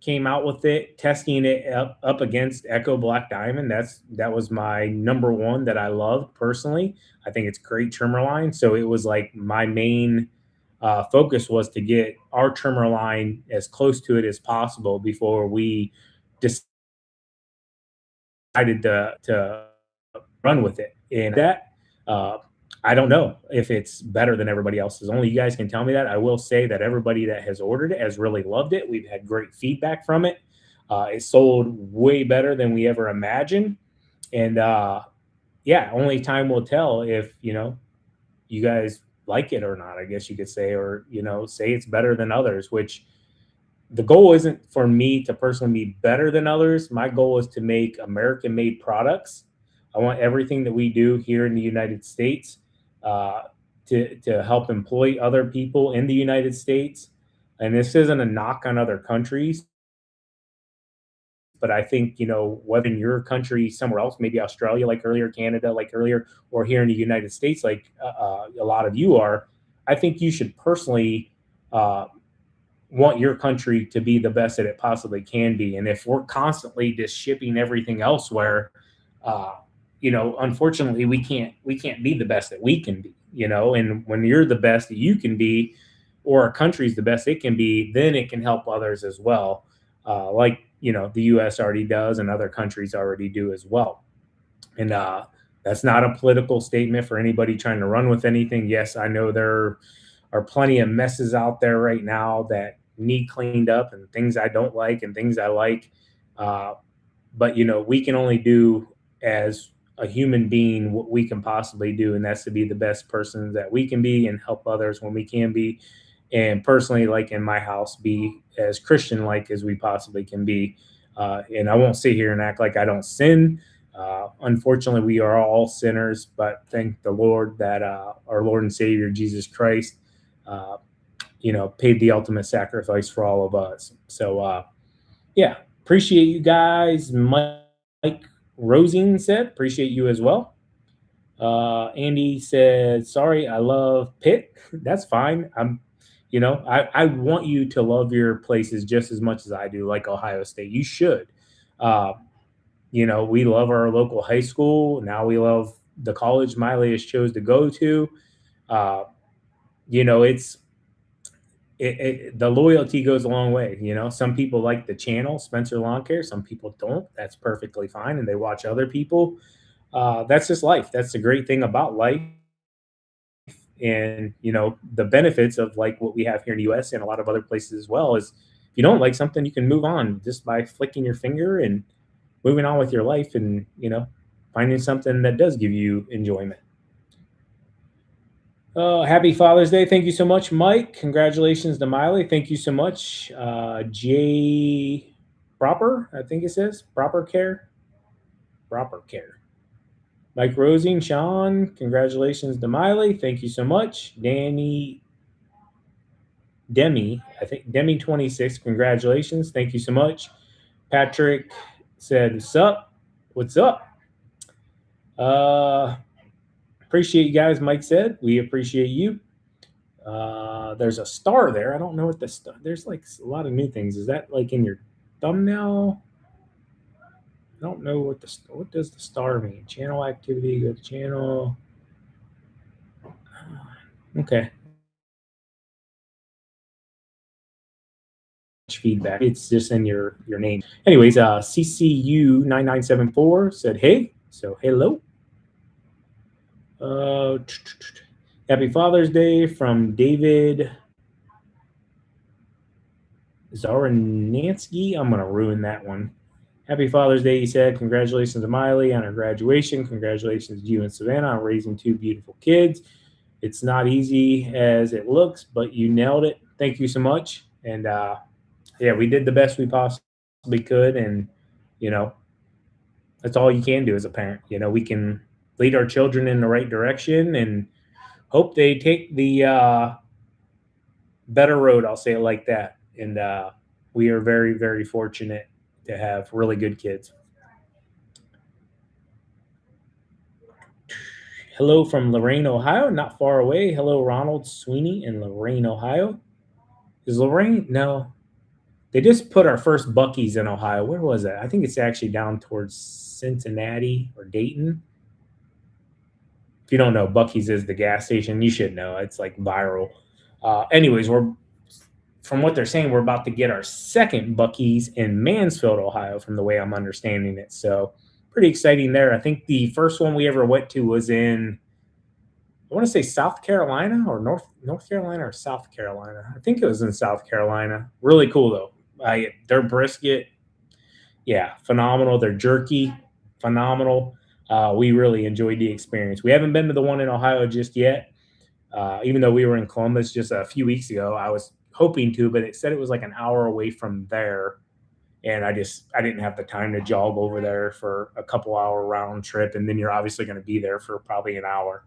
came out with it, testing it up against Echo Black Diamond. That was my number one that I loved personally. I think it's a great trimmer line. So it was like my main focus was to get our trimmer line as close to it as possible before we decided to run with it. And that uh, I don't know if it's better than everybody else's. Only you guys can tell me that. I will say that everybody that has ordered it has really loved it. We've had great feedback from it. It sold way better than we ever imagined. And yeah, only time will tell if you guys like it or not. I guess you could say, or say it's better than others. Which the goal isn't for me to personally be better than others. My goal is to make American-made products. I want everything that we do here in the United States uh, to help employ other people in the United States. And this isn't a knock on other countries, but I think whether in your country, somewhere else, maybe Australia, like earlier, Canada, like earlier, or here in the United States, like a lot of you are, I think you should personally. Want your country to be the best that it possibly can be. And if we're constantly just shipping everything elsewhere, uh, unfortunately, we can't be the best that we can be. And when you're the best that you can be, or a country's the best it can be, then it can help others as well. Like the U.S. already does, and other countries already do as well. And that's not a political statement for anybody trying to run with anything. Yes, I know there are plenty of messes out there right now that need cleaned up, and things I don't like and things I like. Uh, but we can only do as a human being what we can possibly do, and that's to be the best person that we can be and help others when we can be. And personally, like in my house, be as Christian like as we possibly can be. And I won't sit here and act like I don't sin. Unfortunately, we are all sinners, but thank the Lord that our Lord and Savior Jesus Christ uh, paid the ultimate sacrifice for all of us. So, yeah, appreciate you guys. Mike Rosing said, appreciate you as well. Andy said, sorry, I love Pitt. That's fine. I want you to love your places just as much as I do, like Ohio State. You should. We love our local high school. Now we love the college Miley has chose to go to. It's the loyalty goes a long way. Some people like the channel Spencer Lawn Care, some people don't. That's perfectly fine, and they watch other people. That's just life. That's the great thing about life. And the benefits of like what we have here in the US and a lot of other places as well is if you don't like something, you can move on just by flicking your finger and moving on with your life, and finding something that does give you enjoyment. Happy Father's Day. Thank you so much, Mike. Congratulations to Miley. Thank you so much. Jay Proper, I think it says. Proper Care. Mike Rosing, Sean, congratulations to Miley. Thank you so much. Demi, I think Demi 26, congratulations. Thank you so much. Patrick said, what's up? What's up? Appreciate you guys, Mike said. We appreciate you. There's a star there. I don't know what the star. There's like a lot of new things. Is that like in your thumbnail? I don't know what does the star mean? Channel activity. Go to channel. Okay. Feedback. It's just in your name. Anyways, CCU 9974 said hey. So hello. Happy Father's Day from David Zaranansky. I'm going to ruin that one. Happy Father's Day, he said. Congratulations to Miley on her graduation. Congratulations to you and Savannah on raising two beautiful kids. It's not easy as it looks, but you nailed it. Thank you so much. And yeah, we did the best we possibly could. And, you know, that's all you can do as a parent. You know, we can lead our children in the right direction and hope they take the better road. I'll say it like that. And we are very, very fortunate to have really good kids. Hello from Lorain, Ohio, not far away. Hello, Ronald Sweeney in Lorain, Ohio. Is Lorain? No. They just put our first Buc-ee's in Ohio. Where was that? I think it's actually down towards Cincinnati or Dayton. If you don't know, Buc-ee's is the gas station. You should know. It's like viral. Anyways, from what they're saying, we're about to get our second Buc-ee's in Mansfield, Ohio, from the way I'm understanding it. So pretty exciting there. I think the first one we ever went to was in, I want to say South Carolina or North Carolina or South Carolina. I think it was in South Carolina. Really cool though. Their brisket, yeah, phenomenal. Their jerky, phenomenal. We really enjoyed the experience. We haven't been to the one in Ohio just yet. Even though we were in Columbus just a few weeks ago, I was hoping to, but it said it was like an hour away from there. And I didn't have the time to jog over there for a couple hour round trip. And then you're obviously going to be there for probably an hour.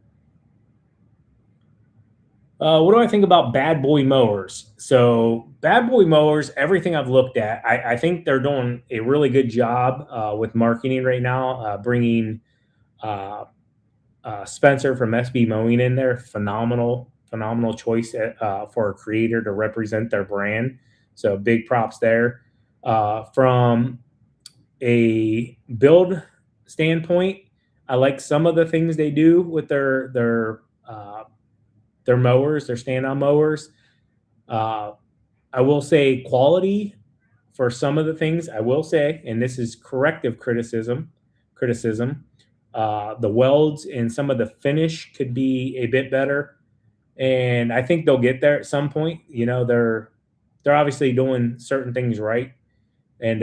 What do I think about Bad Boy Mowers? So Bad Boy Mowers, everything I've looked at, I think they're doing a really good job with marketing right now, bringing Spencer from SB Mowing in there. Phenomenal choice for a creator to represent their brand. So big props there. From a build standpoint, I like some of the things they do with their mowers, their stand-on mowers. I will say quality for some of the things. I will say, and this is corrective criticism. The welds and some of the finish could be a bit better, and I think they'll get there at some point. You know, they're obviously doing certain things right, and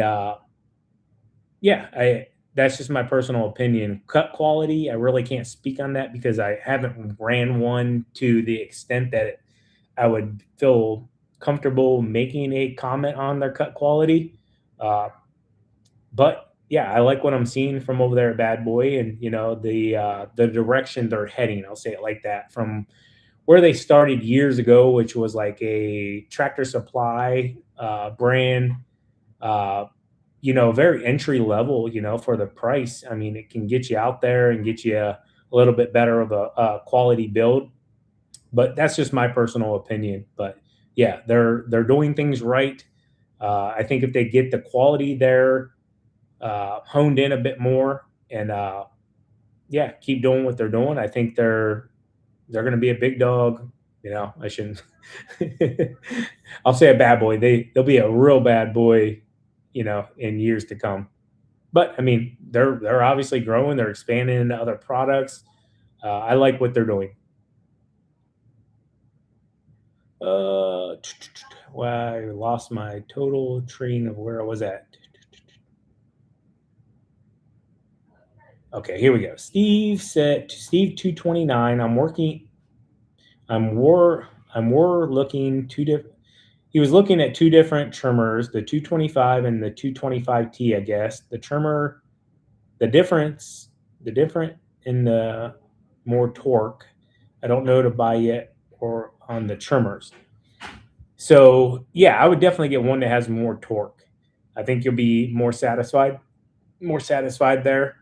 yeah, that's just my personal opinion. Cut quality, I really can't speak on that because I haven't ran one to the extent that I would feel comfortable making a comment on their cut quality. But yeah, I like what I'm seeing from over there at Bad Boy, and you know the direction they're heading. I'll say it like that. From where they started years ago, which was like a Tractor Supply brand. You know, very entry level, you know, for the price. I mean, it can get you out there and get you a little bit better of a quality build. But that's just my personal opinion. But yeah, they're doing things right. I think if they get the quality there honed in a bit more and yeah, keep doing what they're doing, I think they're going to be a big dog. You know, I shouldn't. I'll say a bad boy. They'll be a real bad boy, you know, in years to come. But I mean, they're obviously growing. They're expanding into other products. I like what they're doing. Well, I lost my total train of where I was at. Okay, here we go. Steve said, Steve 229. I'm looking he was looking at two different trimmers, the 225 and the 225T, I guess. The trimmer, the different in the more torque. I don't know to buy yet or on the trimmers. So yeah, I would definitely get one that has more torque. I think you'll be more satisfied there.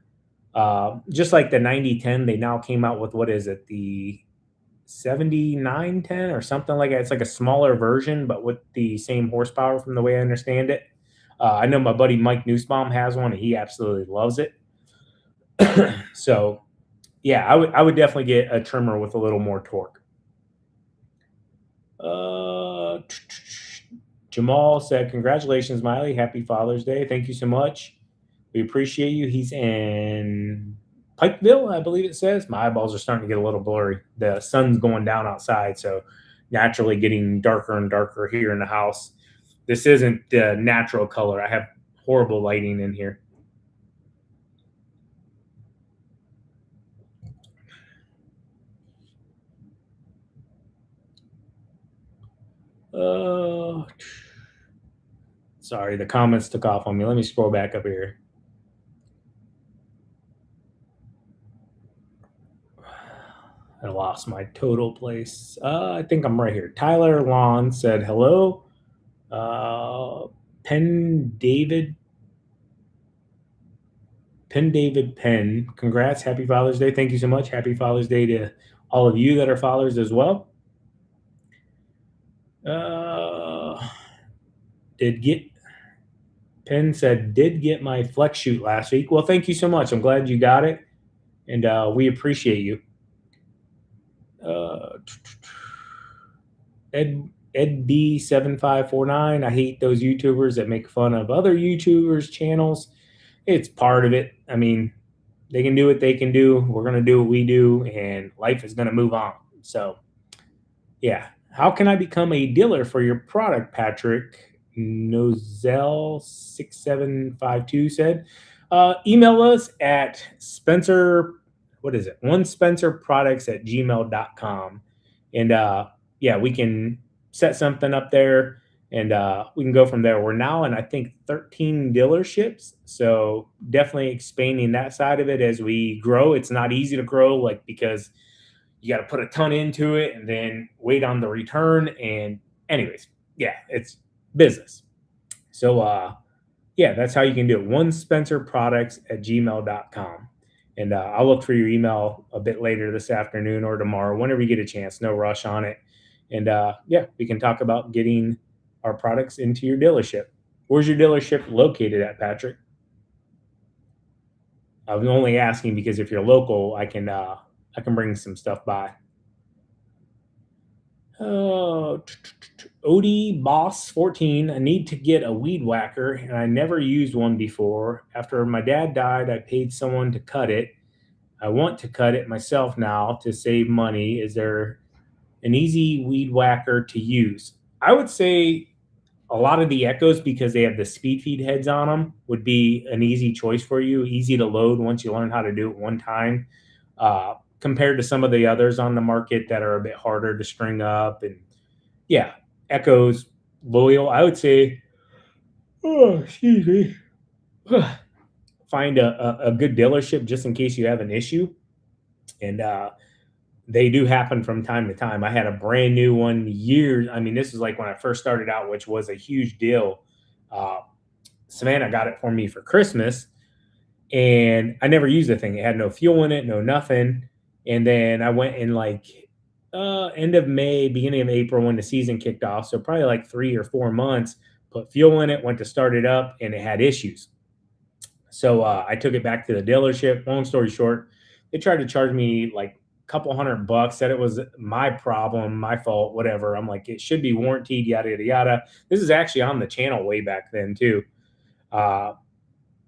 Just like the 9010, they now came out with, what is it, the 7910 or something like that. It's like a smaller version, but with the same horsepower from the way I understand it. I know my buddy Mike Nussbaum has one and he absolutely loves it. So yeah, I would definitely get a trimmer with a little more torque. Jamal said, congratulations, Miley. Happy Father's Day. Thank you so much. We appreciate you. He's in Pikeville, I believe it says. My eyeballs are starting to get a little blurry. The sun's going down outside, so naturally getting darker and darker here in the house. This isn't the natural color. I have horrible lighting in here. Sorry, the comments took off on me. Let me scroll back up here. I lost my total place. I think I'm right here. Tyler Lawn said hello. Penn David. Congrats. Happy Father's Day. Thank you so much. Happy Father's Day to all of you that are fathers as well. Penn said, did get my flex shoot last week. Well, thank you so much. I'm glad you got it. And we appreciate you. Ed B7549. I hate those YouTubers that make fun of other YouTubers' channels. It's part of it. I mean, they can do what they can do. We're going to do what we do, and life is going to move on. So, yeah. How can I become a dealer for your product, Patrick? Nozel6752 said. Email us at Spencer, what is it? onespencerproducts@gmail.com. And yeah, we can set something up there and we can go from there. We're now in, I think, 13 dealerships. So definitely expanding that side of it as we grow. It's not easy to grow, like, because you got to put a ton into it and then wait on the return. And anyways, yeah, it's business. So yeah, that's how you can do it. onespencerproducts@gmail.com. And I'll look for your email a bit later this afternoon or tomorrow, whenever you get a chance. No rush on it. And yeah, we can talk about getting our products into your dealership. Where's your dealership located at, Patrick? I'm only asking because if you're local, I can bring some stuff by. Odie Boss 14. I need to get a weed whacker, and I never used one before. After my dad died, I paid someone to cut it. I want to cut it myself now to save money. Is there an easy weed whacker to use? I would say a lot of the Echoes, because they have the speed feed heads on them, would be an easy choice for you. Easy to load once you learn how to do it one time. Compared to some of the others on the market that are a bit harder to string up. And yeah, Echoes, loyal. I would say, excuse me, find a good dealership just in case you have an issue. And they do happen from time to time. I had a brand new one years. I mean, this is like when I first started out, which was a huge deal. Savannah got it for me for Christmas, and I never used the thing. It had no fuel in it, no nothing. And then I went in like end of May, beginning of April when the season kicked off. So probably like 3 or 4 months, put fuel in it, went to start it up, and it had issues. So I took it back to the dealership. Long story short, they tried to charge me like a couple $100, said it was my problem, my fault, whatever. I'm like, it should be warranted, yada, yada, yada. This is actually on the channel way back then too.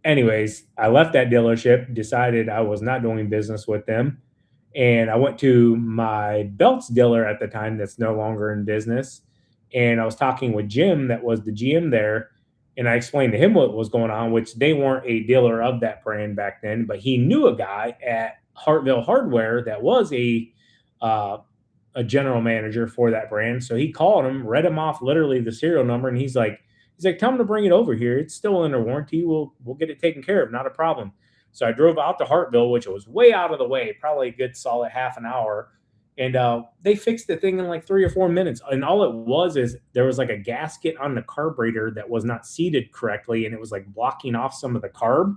Anyways, I left that dealership, decided I was not doing business with them. And I went to my belts dealer at the time that's no longer in business. And I was talking with Jim, that was the GM there. And I explained to him what was going on, which they weren't a dealer of that brand back then, but he knew a guy at Hartville Hardware that was a general manager for that brand. So he called him, read him off literally the serial number, and he's like, tell him to bring it over here. It's still under warranty. We'll get it taken care of. Not a problem. So I drove out to Hartville, which was way out of the way, probably a good solid half an hour. And they fixed the thing in like 3 or 4 minutes. And all it was is there was like a gasket on the carburetor that was not seated correctly, and it was like blocking off some of the carb.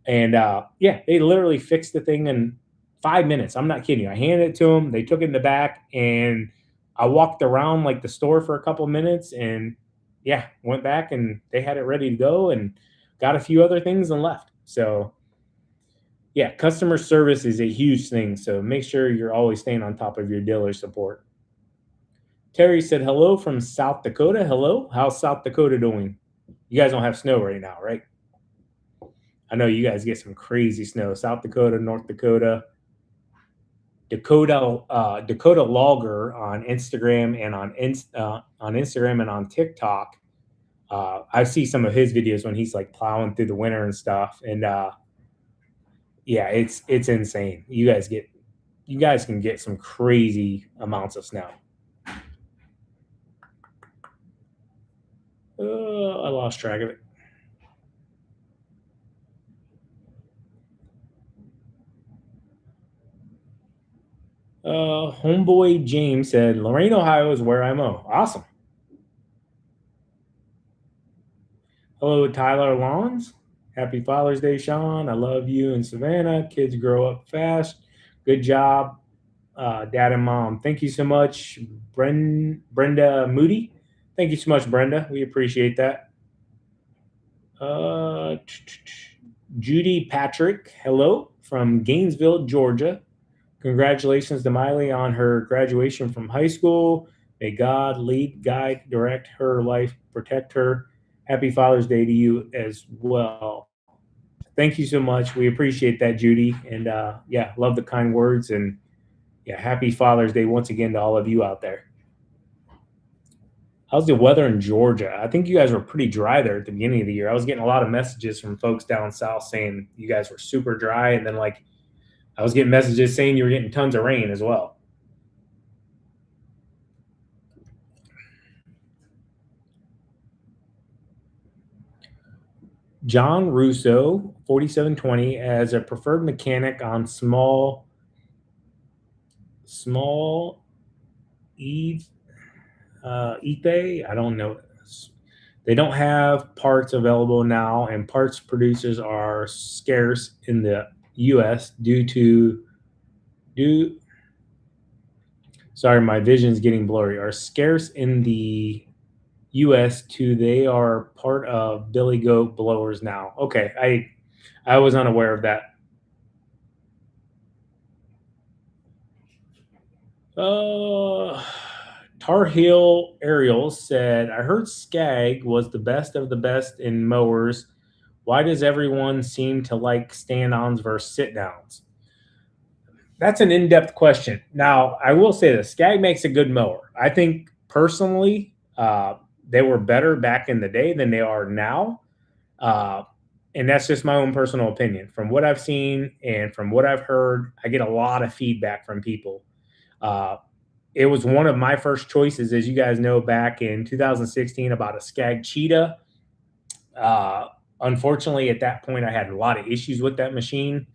And yeah, they literally fixed the thing in 5 minutes. I'm not kidding you. I handed it to them. They took it in the back, and I walked around like the store for a couple minutes, and yeah, went back and they had it ready to go and got a few other things and left. So yeah, customer service is a huge thing. So make sure you're always staying on top of your dealer support. Terry said, hello from South Dakota. Hello. How's South Dakota doing? You guys don't have snow right now, right? I know you guys get some crazy snow. South Dakota, North Dakota, Dakota Logger on Instagram and on Instagram and on TikTok. I see some of his videos when he's like plowing through the winter and stuff, and yeah, it's insane. You guys can get some crazy amounts of snow. I lost track of it. Homeboy James said, Lorain, Ohio is where I mow. Awesome. Hello, Tyler Lawns. Happy Father's Day, Sean. I love you and Savannah. Kids grow up fast. Good job, Dad and Mom. Thank you so much, Brenda Moody. Thank you so much, Brenda. We appreciate that. Judy Patrick, hello, from Gainesville, Georgia. Congratulations to Miley on her graduation from high school. May God lead, guide, direct her life, protect her. Happy Father's Day to you as well. Thank you so much. We appreciate that, Judy. And yeah, love the kind words. And yeah, happy Father's Day once again to all of you out there. How's the weather in Georgia? I think you guys were pretty dry there at the beginning of the year. I was getting a lot of messages from folks down south saying you guys were super dry. And then like I was getting messages saying you were getting tons of rain as well. John Russo, 4720, as a preferred mechanic on small Eve, I don't know. They don't have parts available now, and parts producers are scarce in the U.S. Sorry, my vision's getting blurry. Are scarce in the U.S. They are part of Billy Goat blowers now. Okay, I was unaware of that. Tar Heel Ariel said, I heard Skag was the best of the best in mowers. Why does everyone seem to like stand-ons versus sit-downs? That's an in-depth question. Now, I will say this. Skag makes a good mower. I think, personally, they were better back in the day than they are now. And that's just my own personal opinion. From what I've seen and from what I've heard, I get a lot of feedback from people. It was one of my first choices, as you guys know, back in 2016 about a Skag Cheetah. Unfortunately, at that point, I had a lot of issues with that machine.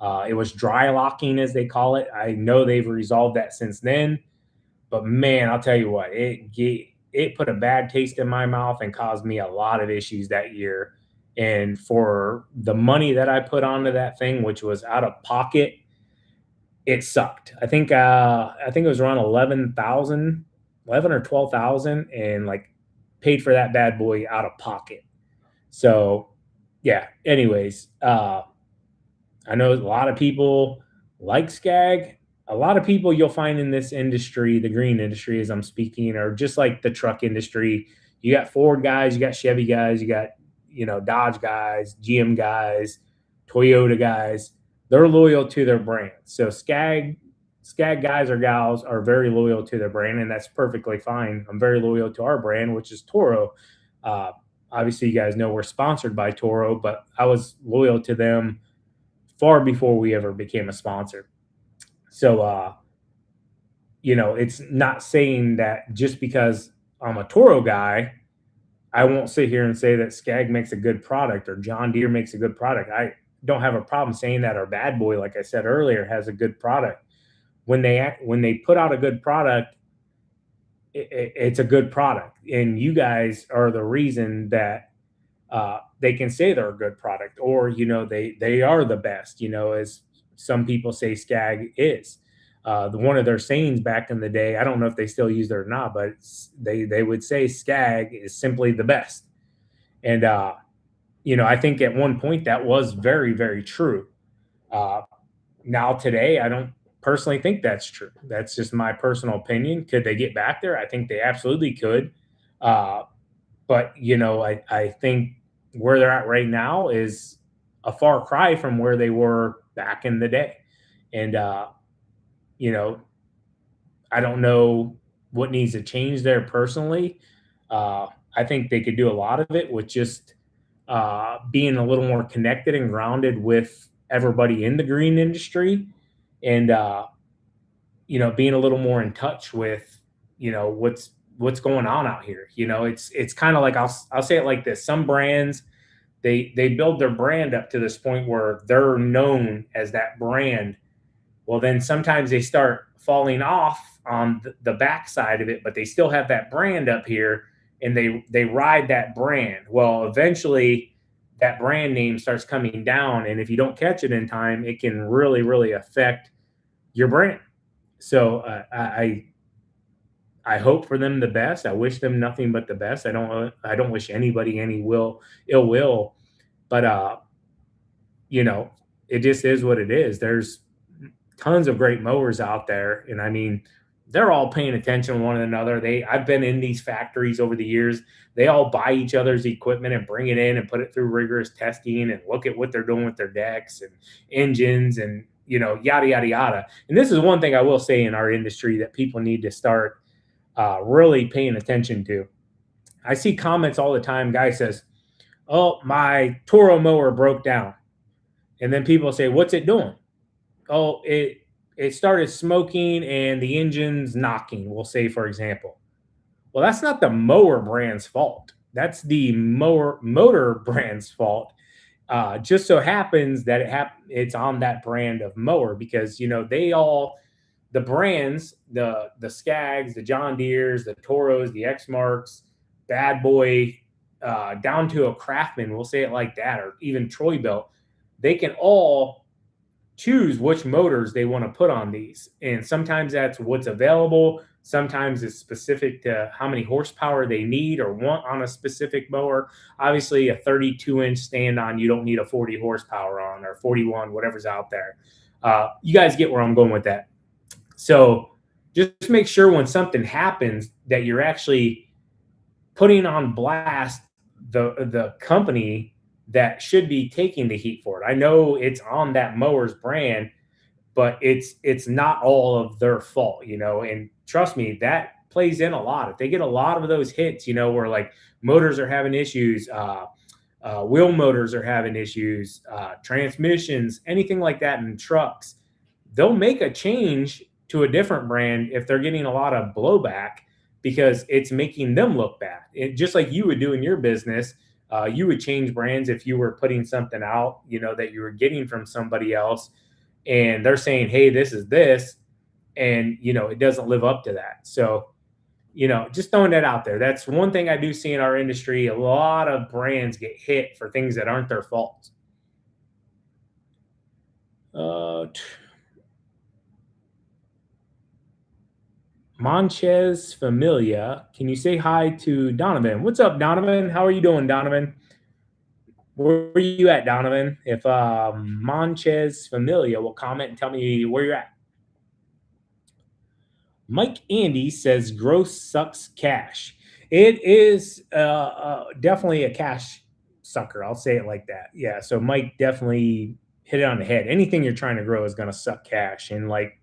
It was dry locking, as they call it. I know they've resolved that since then. But, man, I'll tell you what, it put a bad taste in my mouth and caused me a lot of issues that year. And for the money that I put onto that thing, which was out of pocket, it sucked. I think it was around 11 or 12,000, and like paid for that bad boy out of pocket. So yeah, anyways, I know a lot of people like Skag. A lot of people you'll find in this industry, the green industry, as I'm speaking, or just like the truck industry. You got Ford guys, you got Chevy guys, you got, Dodge guys, GM guys, Toyota guys. They're loyal to their brand. So Skag guys or gals are very loyal to their brand, and that's perfectly fine. I'm very loyal to our brand, which is Toro. Obviously, you guys know we're sponsored by Toro, but I was loyal to them far before we ever became a sponsor. So, it's not saying that just because I'm a Toro guy, I won't sit here and say that Skag makes a good product or John Deere makes a good product. I don't have a problem saying that our Bad Boy, like I said earlier, has a good product. When they put out a good product, it's a good product, and you guys are the reason that they can say they're a good product, or they are the best. As some people say, Skag is. One of their sayings back in the day, I don't know if they still use it or not, but they would say Skag is simply the best. And I think at one point that was very, very true. Now today, I don't personally think that's true. That's just my personal opinion. Could they get back there? I think they absolutely could. But I think where they're at right now is a far cry from where they were back in the day. And you know, I don't know what needs to change there personally. I think they could do a lot of it with just being a little more connected and grounded with everybody in the green industry, and being a little more in touch with what's going on out here. It's kind of like I'll say it like this: some brands they build their brand up to this point where they're known as that brand. Well, then sometimes they start falling off on the backside of it, but they still have that brand up here, and they ride that brand. Well, eventually that brand name starts coming down, and if you don't catch it in time, it can really, really affect your brand. So I hope for them the best. I wish them nothing but the best. I don't wish anybody any ill will, but you know, it just is what it is. There's tons of great mowers out there, and I mean, they're all paying attention to one another. I've been in these factories over the years. They all buy each other's equipment and bring it in and put it through rigorous testing and look at what they're doing with their decks and engines and yada yada yada. And this is one thing I will say in our industry that people need to start really paying attention to. I see comments all the time. Guy says, "Oh, my Toro mower broke down," and then people say, "What's it doing?" "Oh, it started smoking and the engine's knocking," we'll say, for example. Well, that's not the mower brand's fault. That's the motor brand's fault. Just so happens that it's on that brand of mower because the brands, the Skags, the John Deeres, the Toros, the X Marks, Bad Boy, down to a Craftsman, we'll say it like that, or even Troy Belt, they can all choose which motors they want to put on these. And sometimes that's what's available. Sometimes it's specific to how many horsepower they need or want on a specific mower. Obviously, a 32-inch stand-on, you don't need a 40 horsepower on, or 41, whatever's out there. You guys get where I'm going with that. So just make sure when something happens that you're actually putting on blast the company that should be taking the heat for it. I know it's on that mower's brand, but it's not all of their fault, and trust me, that plays in a lot. If they get a lot of those hits, where like motors are having issues, wheel motors are having issues, transmissions, anything like that in trucks, they'll make a change to a different brand if they're getting a lot of blowback because it's making them look bad. Just like you would do in your business, you would change brands if you were putting something out, that you were getting from somebody else, and they're saying, "Hey, this is this," and it doesn't live up to that. So, just throwing that out there. That's one thing I do see in our industry. A lot of brands get hit for things that aren't their fault. Monchez Familia, can you say hi to Donovan? What's up, Donovan? How are you doing, Donovan? Where are you at, Donovan? If Monchez Familia will comment and tell me where you're at. Mike Andy says gross sucks cash. It is definitely a cash sucker. I'll say it like that. Yeah. So Mike definitely hit it on the head. Anything you're trying to grow is going to suck cash. And like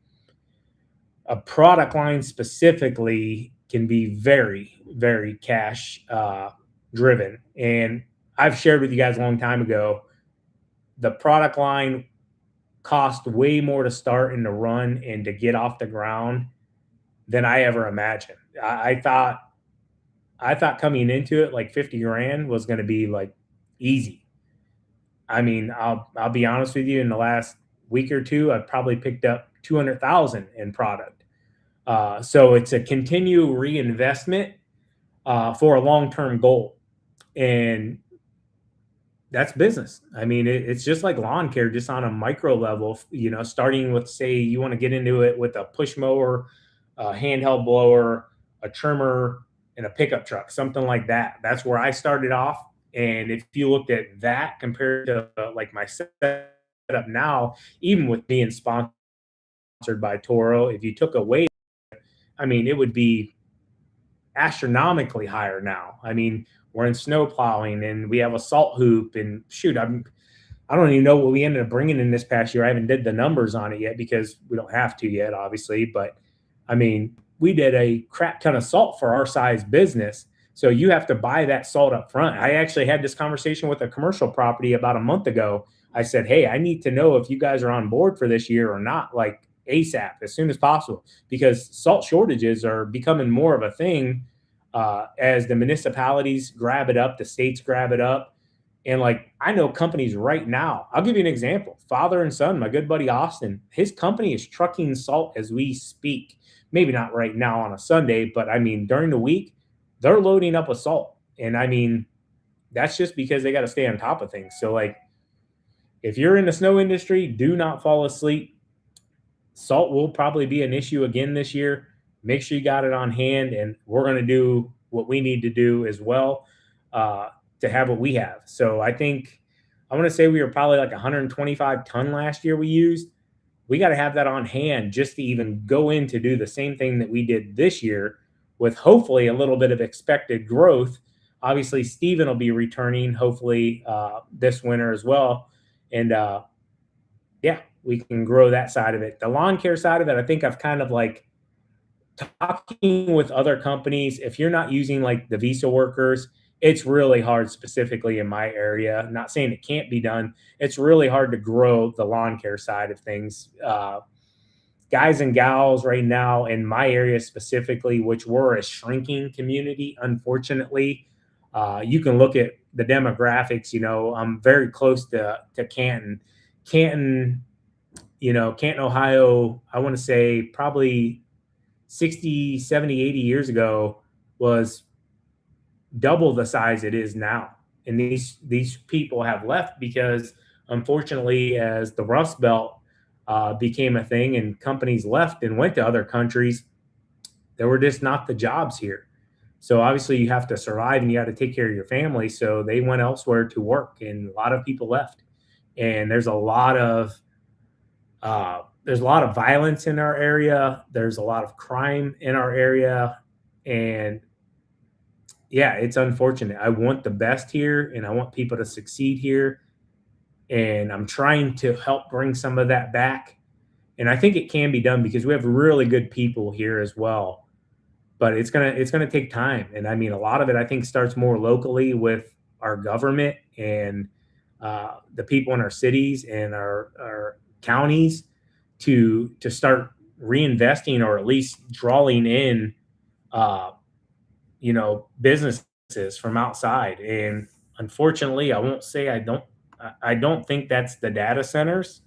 a product line specifically can be very, very cash driven. And I've shared with you guys a long time ago, the product line cost way more to start and to run and to get off the ground than I ever imagined. I thought coming into it like 50 grand was going to be like easy. I mean, I'll be honest with you, in the last week or two, I've probably picked up 200,000 in product. So it's a continued reinvestment for a long-term goal. And that's business. I mean, it's just like lawn care, just on a micro level, starting with, say, you want to get into it with a push mower, a handheld blower, a trimmer, and a pickup truck, something like that. That's where I started off. And if you looked at that compared to like my setup now, even with being sponsored by Toro, if you took away, I mean, it would be astronomically higher now. I mean, we're in snow plowing and we have a salt hoop, and shoot, I don't even know what we ended up bringing in this past year. I haven't did the numbers on it yet because we don't have to yet, obviously. But I mean, we did a crap ton of salt for our size business. So you have to buy that salt up front. I actually had this conversation with a commercial property about a month ago. I said, hey, I need to know if you guys are on board for this year or not, like ASAP, as soon as possible, because salt shortages are becoming more of a thing as the municipalities grab it up, the states grab it up. And like, I know companies right now, I'll give you an example. Father and son, my good buddy Austin, his company is trucking salt as we speak. Maybe not right now on a Sunday, but I mean, during the week, they're loading up with salt. And I mean, that's just because they got to stay on top of things. So, like, if you're in the snow industry, do not fall asleep. Salt will probably be an issue again this year. Make sure you got it on hand, and we're going to do what we need to do as well to have what we have. So I think I want to say we were probably like 125 ton last year we used. We got to have that on hand just to even go in to do the same thing that we did this year with hopefully a little bit of expected growth. Obviously, Steven will be returning hopefully this winter as well. And yeah, we can grow that side of it. The lawn care side of it, I think I've kind of like talking with other companies. If you're not using like the visa workers, it's really hard, specifically in my area. I'm not saying it can't be done. It's really hard to grow the lawn care side of things. Guys and gals right now in my area specifically, which we're a shrinking community, unfortunately, you can look at the demographics. You know, I'm very close to Canton. Canton, you know, Canton, Ohio, I want to say probably 60, 70, 80 years ago was double the size it is now. And these people have left because, unfortunately, as the Rust Belt became a thing and companies left and went to other countries, there were just not the jobs here. So obviously, you have to survive and you got to take care of your family. So they went elsewhere to work, and a lot of people left. And there's a lot of violence in our area. There's a lot of crime in our area, and yeah, it's unfortunate. I want the best here and I want people to succeed here. And I'm trying to help bring some of that back. And I think it can be done because we have really good people here as well. But it's gonna take time. And I mean, a lot of it I think starts more locally with our government and the people in our cities and our counties to start reinvesting or at least drawing in uh, businesses from outside. And unfortunately, I won't say I don't think that's the data centers.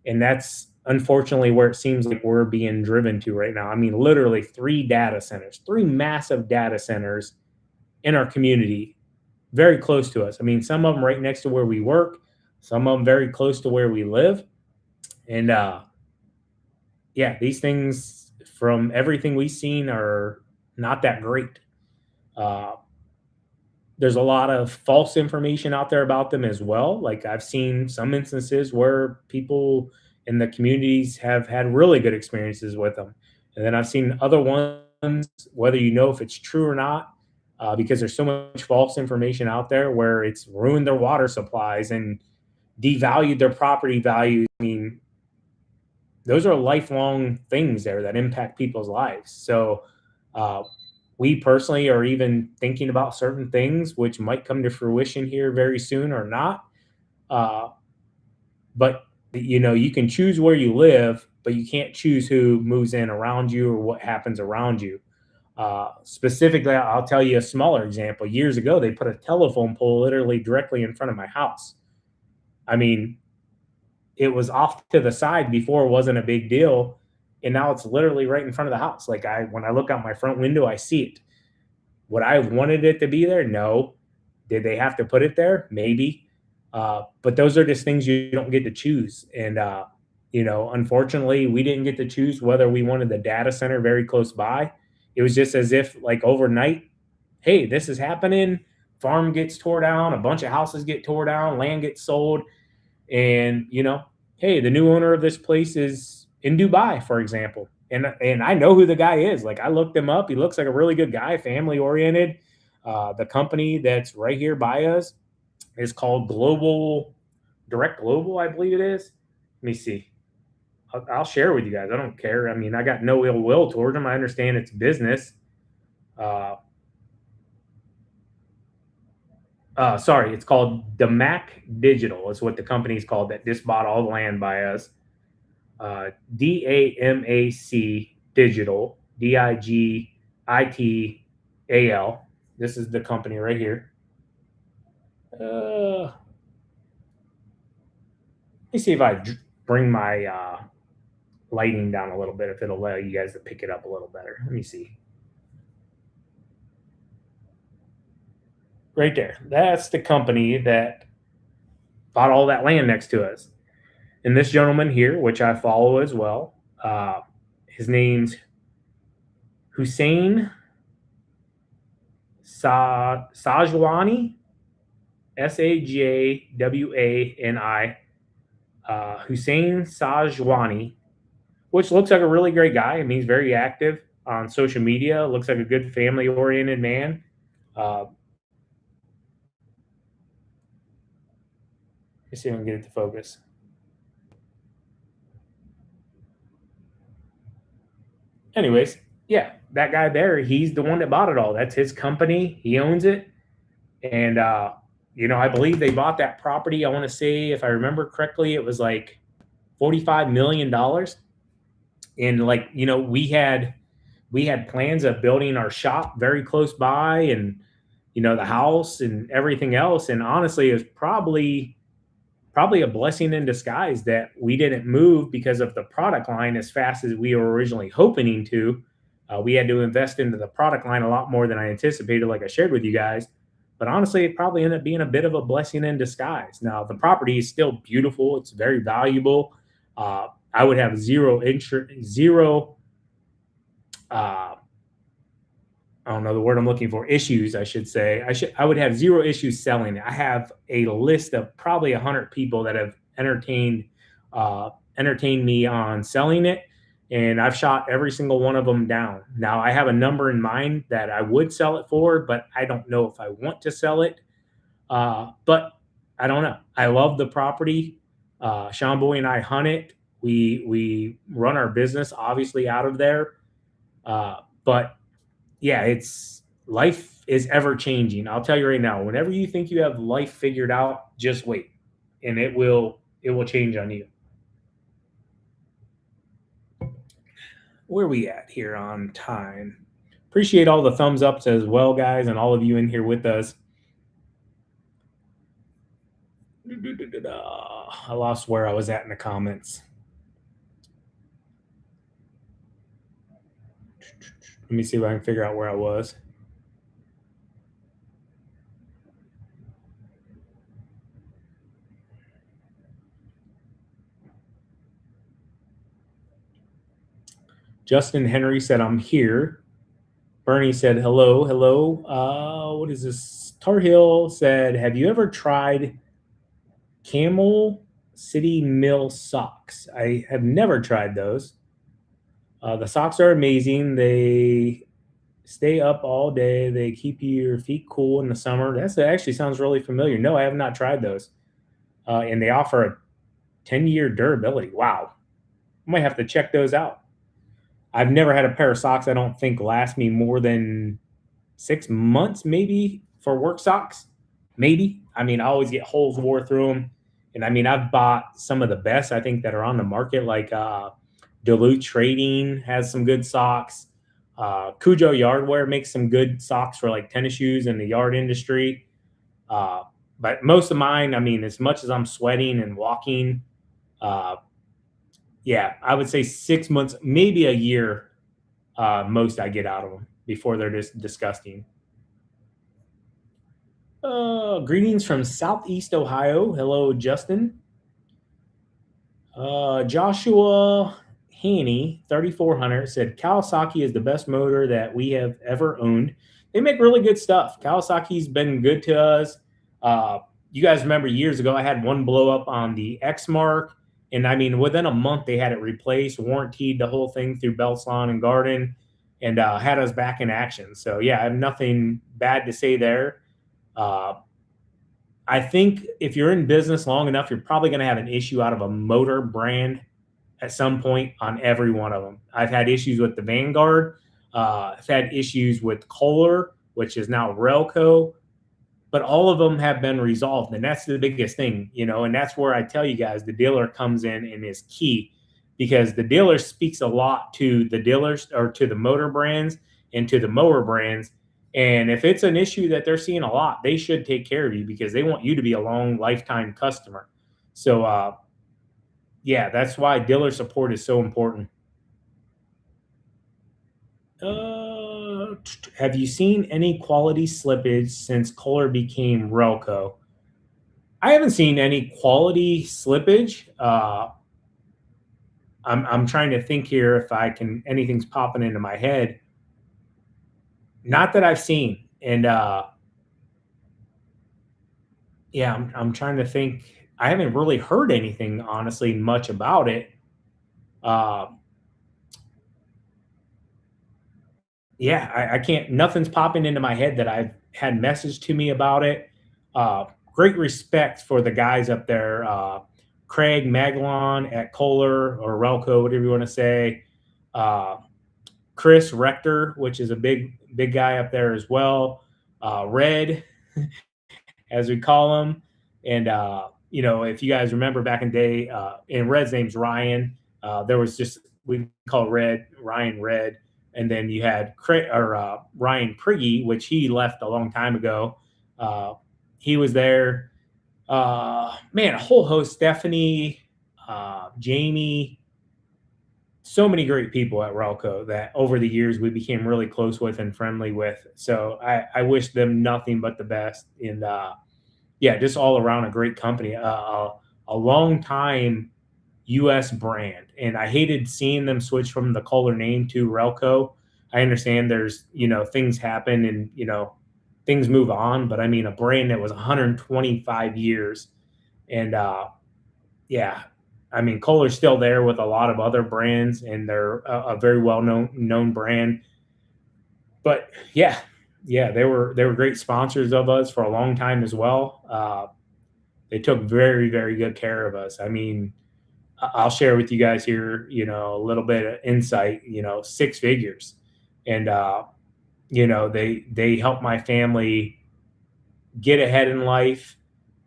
And that's unfortunately where it seems like we're being driven to right now. I mean, literally three massive data centers in our community, very close to us. I mean, some of them right next to where we work, some of them very close to where we live. And yeah, these things from everything we've seen are not that great. Uh, there's a lot of false information out there about them as well. Like, I've seen some instances where people in the communities have had really good experiences with them. And then I've seen other ones, whether you know if it's true or not, because there's so much false information out there where it's ruined their water supplies and devalued their property values. I mean, those are lifelong things there that impact people's lives. So, we personally are even thinking about certain things which might come to fruition here very soon or not. Uh, but you can choose where you live, but you can't choose who moves in around you or what happens around you. Specifically, I'll tell you a smaller example. Years ago, they put a telephone pole literally directly in front of my house. I mean, it was off to the side before, it wasn't a big deal, and now it's literally right in front of the house. Like, when I look out my front window, I see it. Would I have wanted it to be there? No. Did they have to put it there? Maybe. But those are just things you don't get to choose. And unfortunately, we didn't get to choose whether we wanted the data center very close by. It was just as if, like, overnight, hey, this is happening. Farm gets tore down, a bunch of houses get tore down, land gets sold, and hey, the new owner of this place is in Dubai, for example. And I know who the guy is. Like, I looked him up. He looks like a really good guy, family oriented. The company that's right here by us is called Global Direct Global, I believe it is. Let me see. I'll share with you guys. I don't care. I mean, I got no ill will towards them. I understand it's business. Sorry, it's called DAMAC Digital. Is what the company's called that just bought all the land by us. DAMAC Digital, DIGITAL. This is the company right here. Let me see if I bring my lighting down a little bit, if it'll allow you guys to pick it up a little better. Let me see. Right there. That's the company that bought all that land next to us. And this gentleman here, which I follow as well, his name's Hussein Sajwani, Sajwani, Hussein Sajwani, which looks like a really great guy. I mean, he's very active on social media. Looks like a good family-oriented man. Let's see if I can get it to focus. Anyways, yeah, that guy there, he's the one that bought it all. That's his company. He owns it. And, I believe they bought that property. I want to say, if I remember correctly, it was like $45 million. And we had plans of building our shop very close by, and, the house and everything else. And honestly, it was probably a blessing in disguise that we didn't move because of the product line as fast as we were originally hoping to. We had to invest into the product line a lot more than I anticipated, like I shared with you guys. But honestly, it probably ended up being a bit of a blessing in disguise. Now, the property is still beautiful. It's very valuable. I would have zero I don't know the word I'm looking for, issues, I should say. I would have zero issues selling it. I have a list of probably 100 people that have entertained me on selling it, and I've shot every single one of them down. Now, I have a number in mind that I would sell it for, but I don't know if I want to sell it. But I don't know. I love the property. Sean Boy and I hunt it. We run our business obviously out of there. But yeah, life is ever changing. I'll tell you right now, whenever you think you have life figured out, just wait, and it will change on you. Where are we at here on time? Appreciate all the thumbs ups as well, guys, and all of you in here with us. I lost where I was at in the comments. Let me see if I can figure out where I was. Justin Henry said, I'm here. Bernie said, hello. What is this? Tar Heel said, have you ever tried Camel City Mill socks? I have never tried those. The socks are amazing. They stay up all day. They keep your feet cool in the summer. That actually sounds really familiar. No, I have not tried those. And they offer a 10-year durability. Wow. I might have to check those out. I've never had a pair of socks I don't think last me more than 6 months, maybe, for work socks. Maybe. I mean, I always get holes wore through them. And I mean, I've bought some of the best, I think, that are on the market, like Duluth Trading has some good socks. Cujo Yardwear makes some good socks for like tennis shoes in the yard industry. But most of mine, I mean, as much as I'm sweating and walking, yeah, I would say 6 months, maybe a year, most I get out of them before they're just disgusting. Greetings from Southeast Ohio. Hello, Justin. Joshua Haney, 3400, said Kawasaki is the best motor that we have ever owned. They make really good stuff. Kawasaki's been good to us. You guys remember years ago, I had one blow up on the X Mark. And I mean, within a month, they had it replaced, warranted the whole thing through Belts Lawn and Garden, and had us back in action. So, yeah, I have nothing bad to say there. I think if you're in business long enough, you're probably going to have an issue out of a motor brand at some point on every one of them. I've had issues with the Vanguard. I've had issues with Kohler, which is now Relco, but all of them have been resolved. And that's the biggest thing, and that's where I tell you guys the dealer comes in and is key, because the dealer speaks a lot to the dealers or to the motor brands and to the mower brands. And if it's an issue that they're seeing a lot, they should take care of you because they want you to be a long lifetime customer. So, yeah, that's why dealer support is so important. Have you seen any quality slippage since Kohler became Relco? I haven't seen any quality slippage. I'm trying to think here if anything's popping into my head. Not that I've seen. And yeah, I'm trying to think. I haven't really heard anything, honestly, much about it. Uh, yeah, I can't. Nothing's popping into my head that I've had message to me about it. Great respect for the guys up there, Craig Maglon at Kohler or Relco, whatever you want to say. Uh, Chris Rector, which is a big guy up there as well. Red, as we call him, and if you guys remember back in the day, and Red's name's Ryan. There was just we call Ryan Red, and then you had Ryan Priggy, which he left a long time ago. He was there. Man, a whole host. Stephanie, Jamie, so many great people at Relco that over the years we became really close with and friendly with. So I wish them nothing but the best. And yeah, just all around a great company, a long time U.S. brand. And I hated seeing them switch from the Kohler name to Relco. I understand there's, things happen and, things move on. But I mean, a brand that was 125 years. And yeah, I mean, Kohler's still there with a lot of other brands, and they're a very well known brand. But yeah, they were great sponsors of us for a long time as well. They took very, very good care of us. I mean, I'll share with you guys here, a little bit of insight. 6 figures, and they helped my family get ahead in life.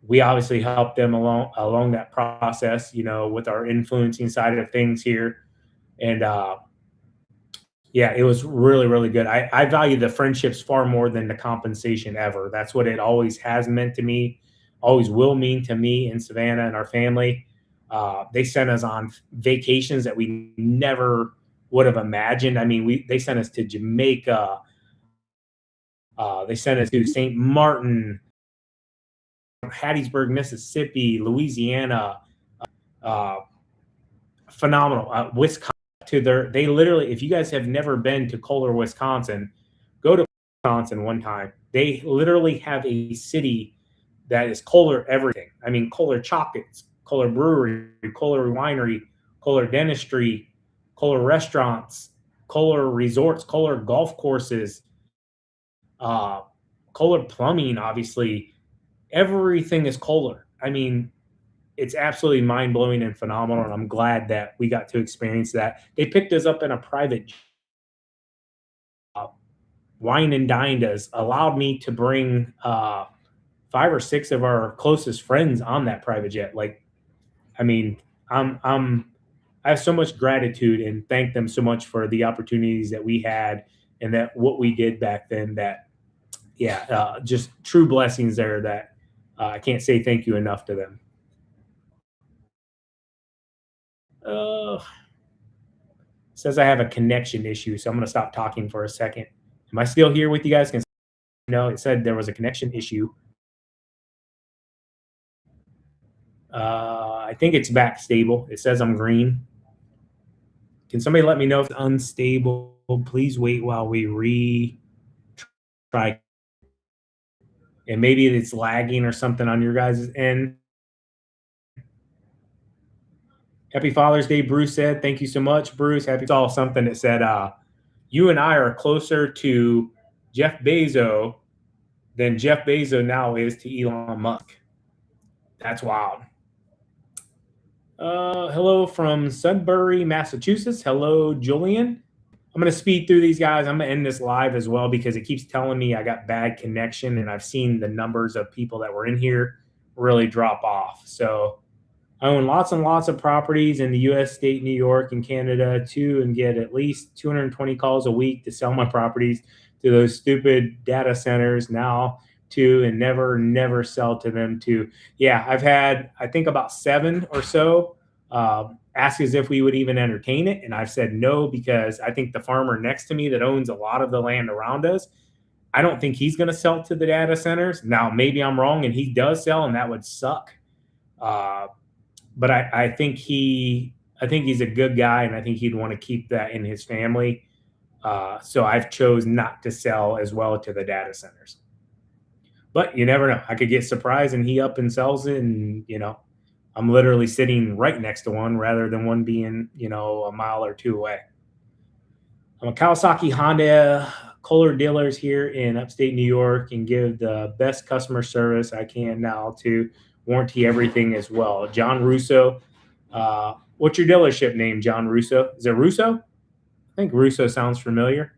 We obviously helped them along that process, with our influencing side of things here. And yeah, it was really, really good. I value the friendships far more than the compensation ever. That's what it always has meant to me, always will mean to me and Savannah and our family. They sent us on vacations that we never would have imagined. I mean, they sent us to Jamaica. They sent us to St. Martin, Hattiesburg, Mississippi, Louisiana, uh, phenomenal. Wisconsin, they literally, if you guys have never been to Kohler, Wisconsin, go to Wisconsin one time. They literally have a city that is Kohler everything. I mean, Kohler chocolates, Kohler brewery, Kohler winery, Kohler dentistry, Kohler restaurants, Kohler resorts, Kohler golf courses, Kohler plumbing, obviously. Everything is Kohler. I mean, it's absolutely mind blowing and phenomenal. And I'm glad that we got to experience that. They picked us up in a private wine and dined us, allowed me to bring 5 or 6 of our closest friends on that private jet. Like, I mean, I have so much gratitude and thank them so much for the opportunities that we had and that what we did back then. That, yeah, just true blessings there that I can't say thank you enough to them. Says I have a connection issue, so I'm going to stop talking for a second. Am I still here with you guys? No, it said there was a connection issue. I think it's back stable. It says I'm green. Can somebody let me know if it's unstable? Please wait while we retry. And maybe it's lagging or something on your guys' end. Happy Father's Day, Bruce said. Thank you so much, Bruce. Happy saw something that said, you and I are closer to Jeff Bezos than Jeff Bezos now is to Elon Musk. That's wild. Hello from Sudbury, Massachusetts. Hello, Julian. I'm going to speed through these guys. I'm going to end this live as well because it keeps telling me I got bad connection, and I've seen the numbers of people that were in here really drop off. So I own lots and lots of properties in the U.S. state, New York, and Canada too, and get at least 220 calls a week to sell my properties to those stupid data centers now too, and never sell to them too. Yeah, I've had, I think, about 7 or so ask as if we would even entertain it. And I've said no, because I think the farmer next to me that owns a lot of the land around us, I don't think he's going to sell to the data centers. Now, maybe I'm wrong and he does sell, and that would suck. But I think he's a good guy, and I think he'd want to keep that in his family. So I've chose not to sell as well to the data centers. But you never know. I could get surprised and he up and sells it, and I'm literally sitting right next to one rather than one being a mile or 2 away. I'm a Kawasaki Honda Kohler dealers here in upstate New York, and give the best customer service I can now to warranty everything as well. John Russo. What's your dealership name, John Russo? Is it Russo? I think Russo sounds familiar.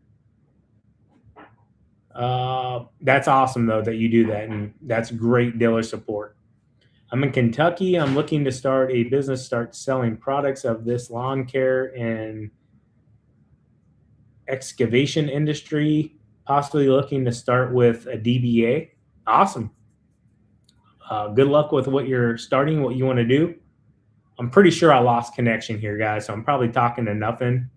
That's awesome, though, that you do that, and that's great dealer support. I'm in Kentucky. I'm looking to start a business, start selling products of this lawn care and excavation industry, possibly looking to start with a DBA. Awesome. Good luck with what you're starting, what you want to do. I'm pretty sure I lost connection here, guys, so I'm probably talking to nothing.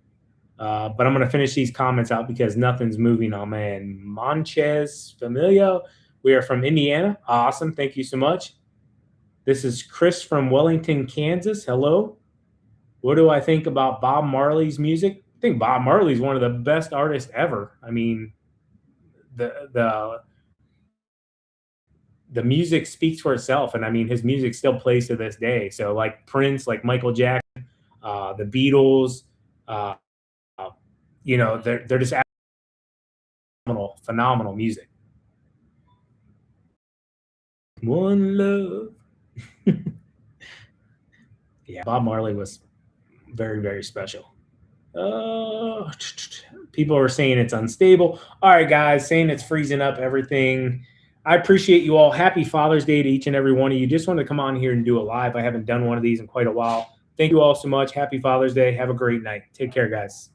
But I'm going to finish these comments out because nothing's moving on my end. Monchez Familia, we are from Indiana. Awesome. Thank you so much. This is Chris from Wellington, Kansas. Hello. What do I think about Bob Marley's music? I think Bob Marley's one of the best artists ever. I mean, the music speaks for itself, and I mean, his music still plays to this day. So like Prince, like Michael Jackson, the Beatles, they're just phenomenal music. One love. Yeah, Bob Marley was very, very special. People are saying it's unstable. All right, guys, saying it's freezing up everything. I appreciate you all. Happy Father's Day to each and every one of you. Just wanted to come on here and do a live. I haven't done one of these in quite a while. Thank you all so much. Happy Father's Day. Have a great night. Take care, guys.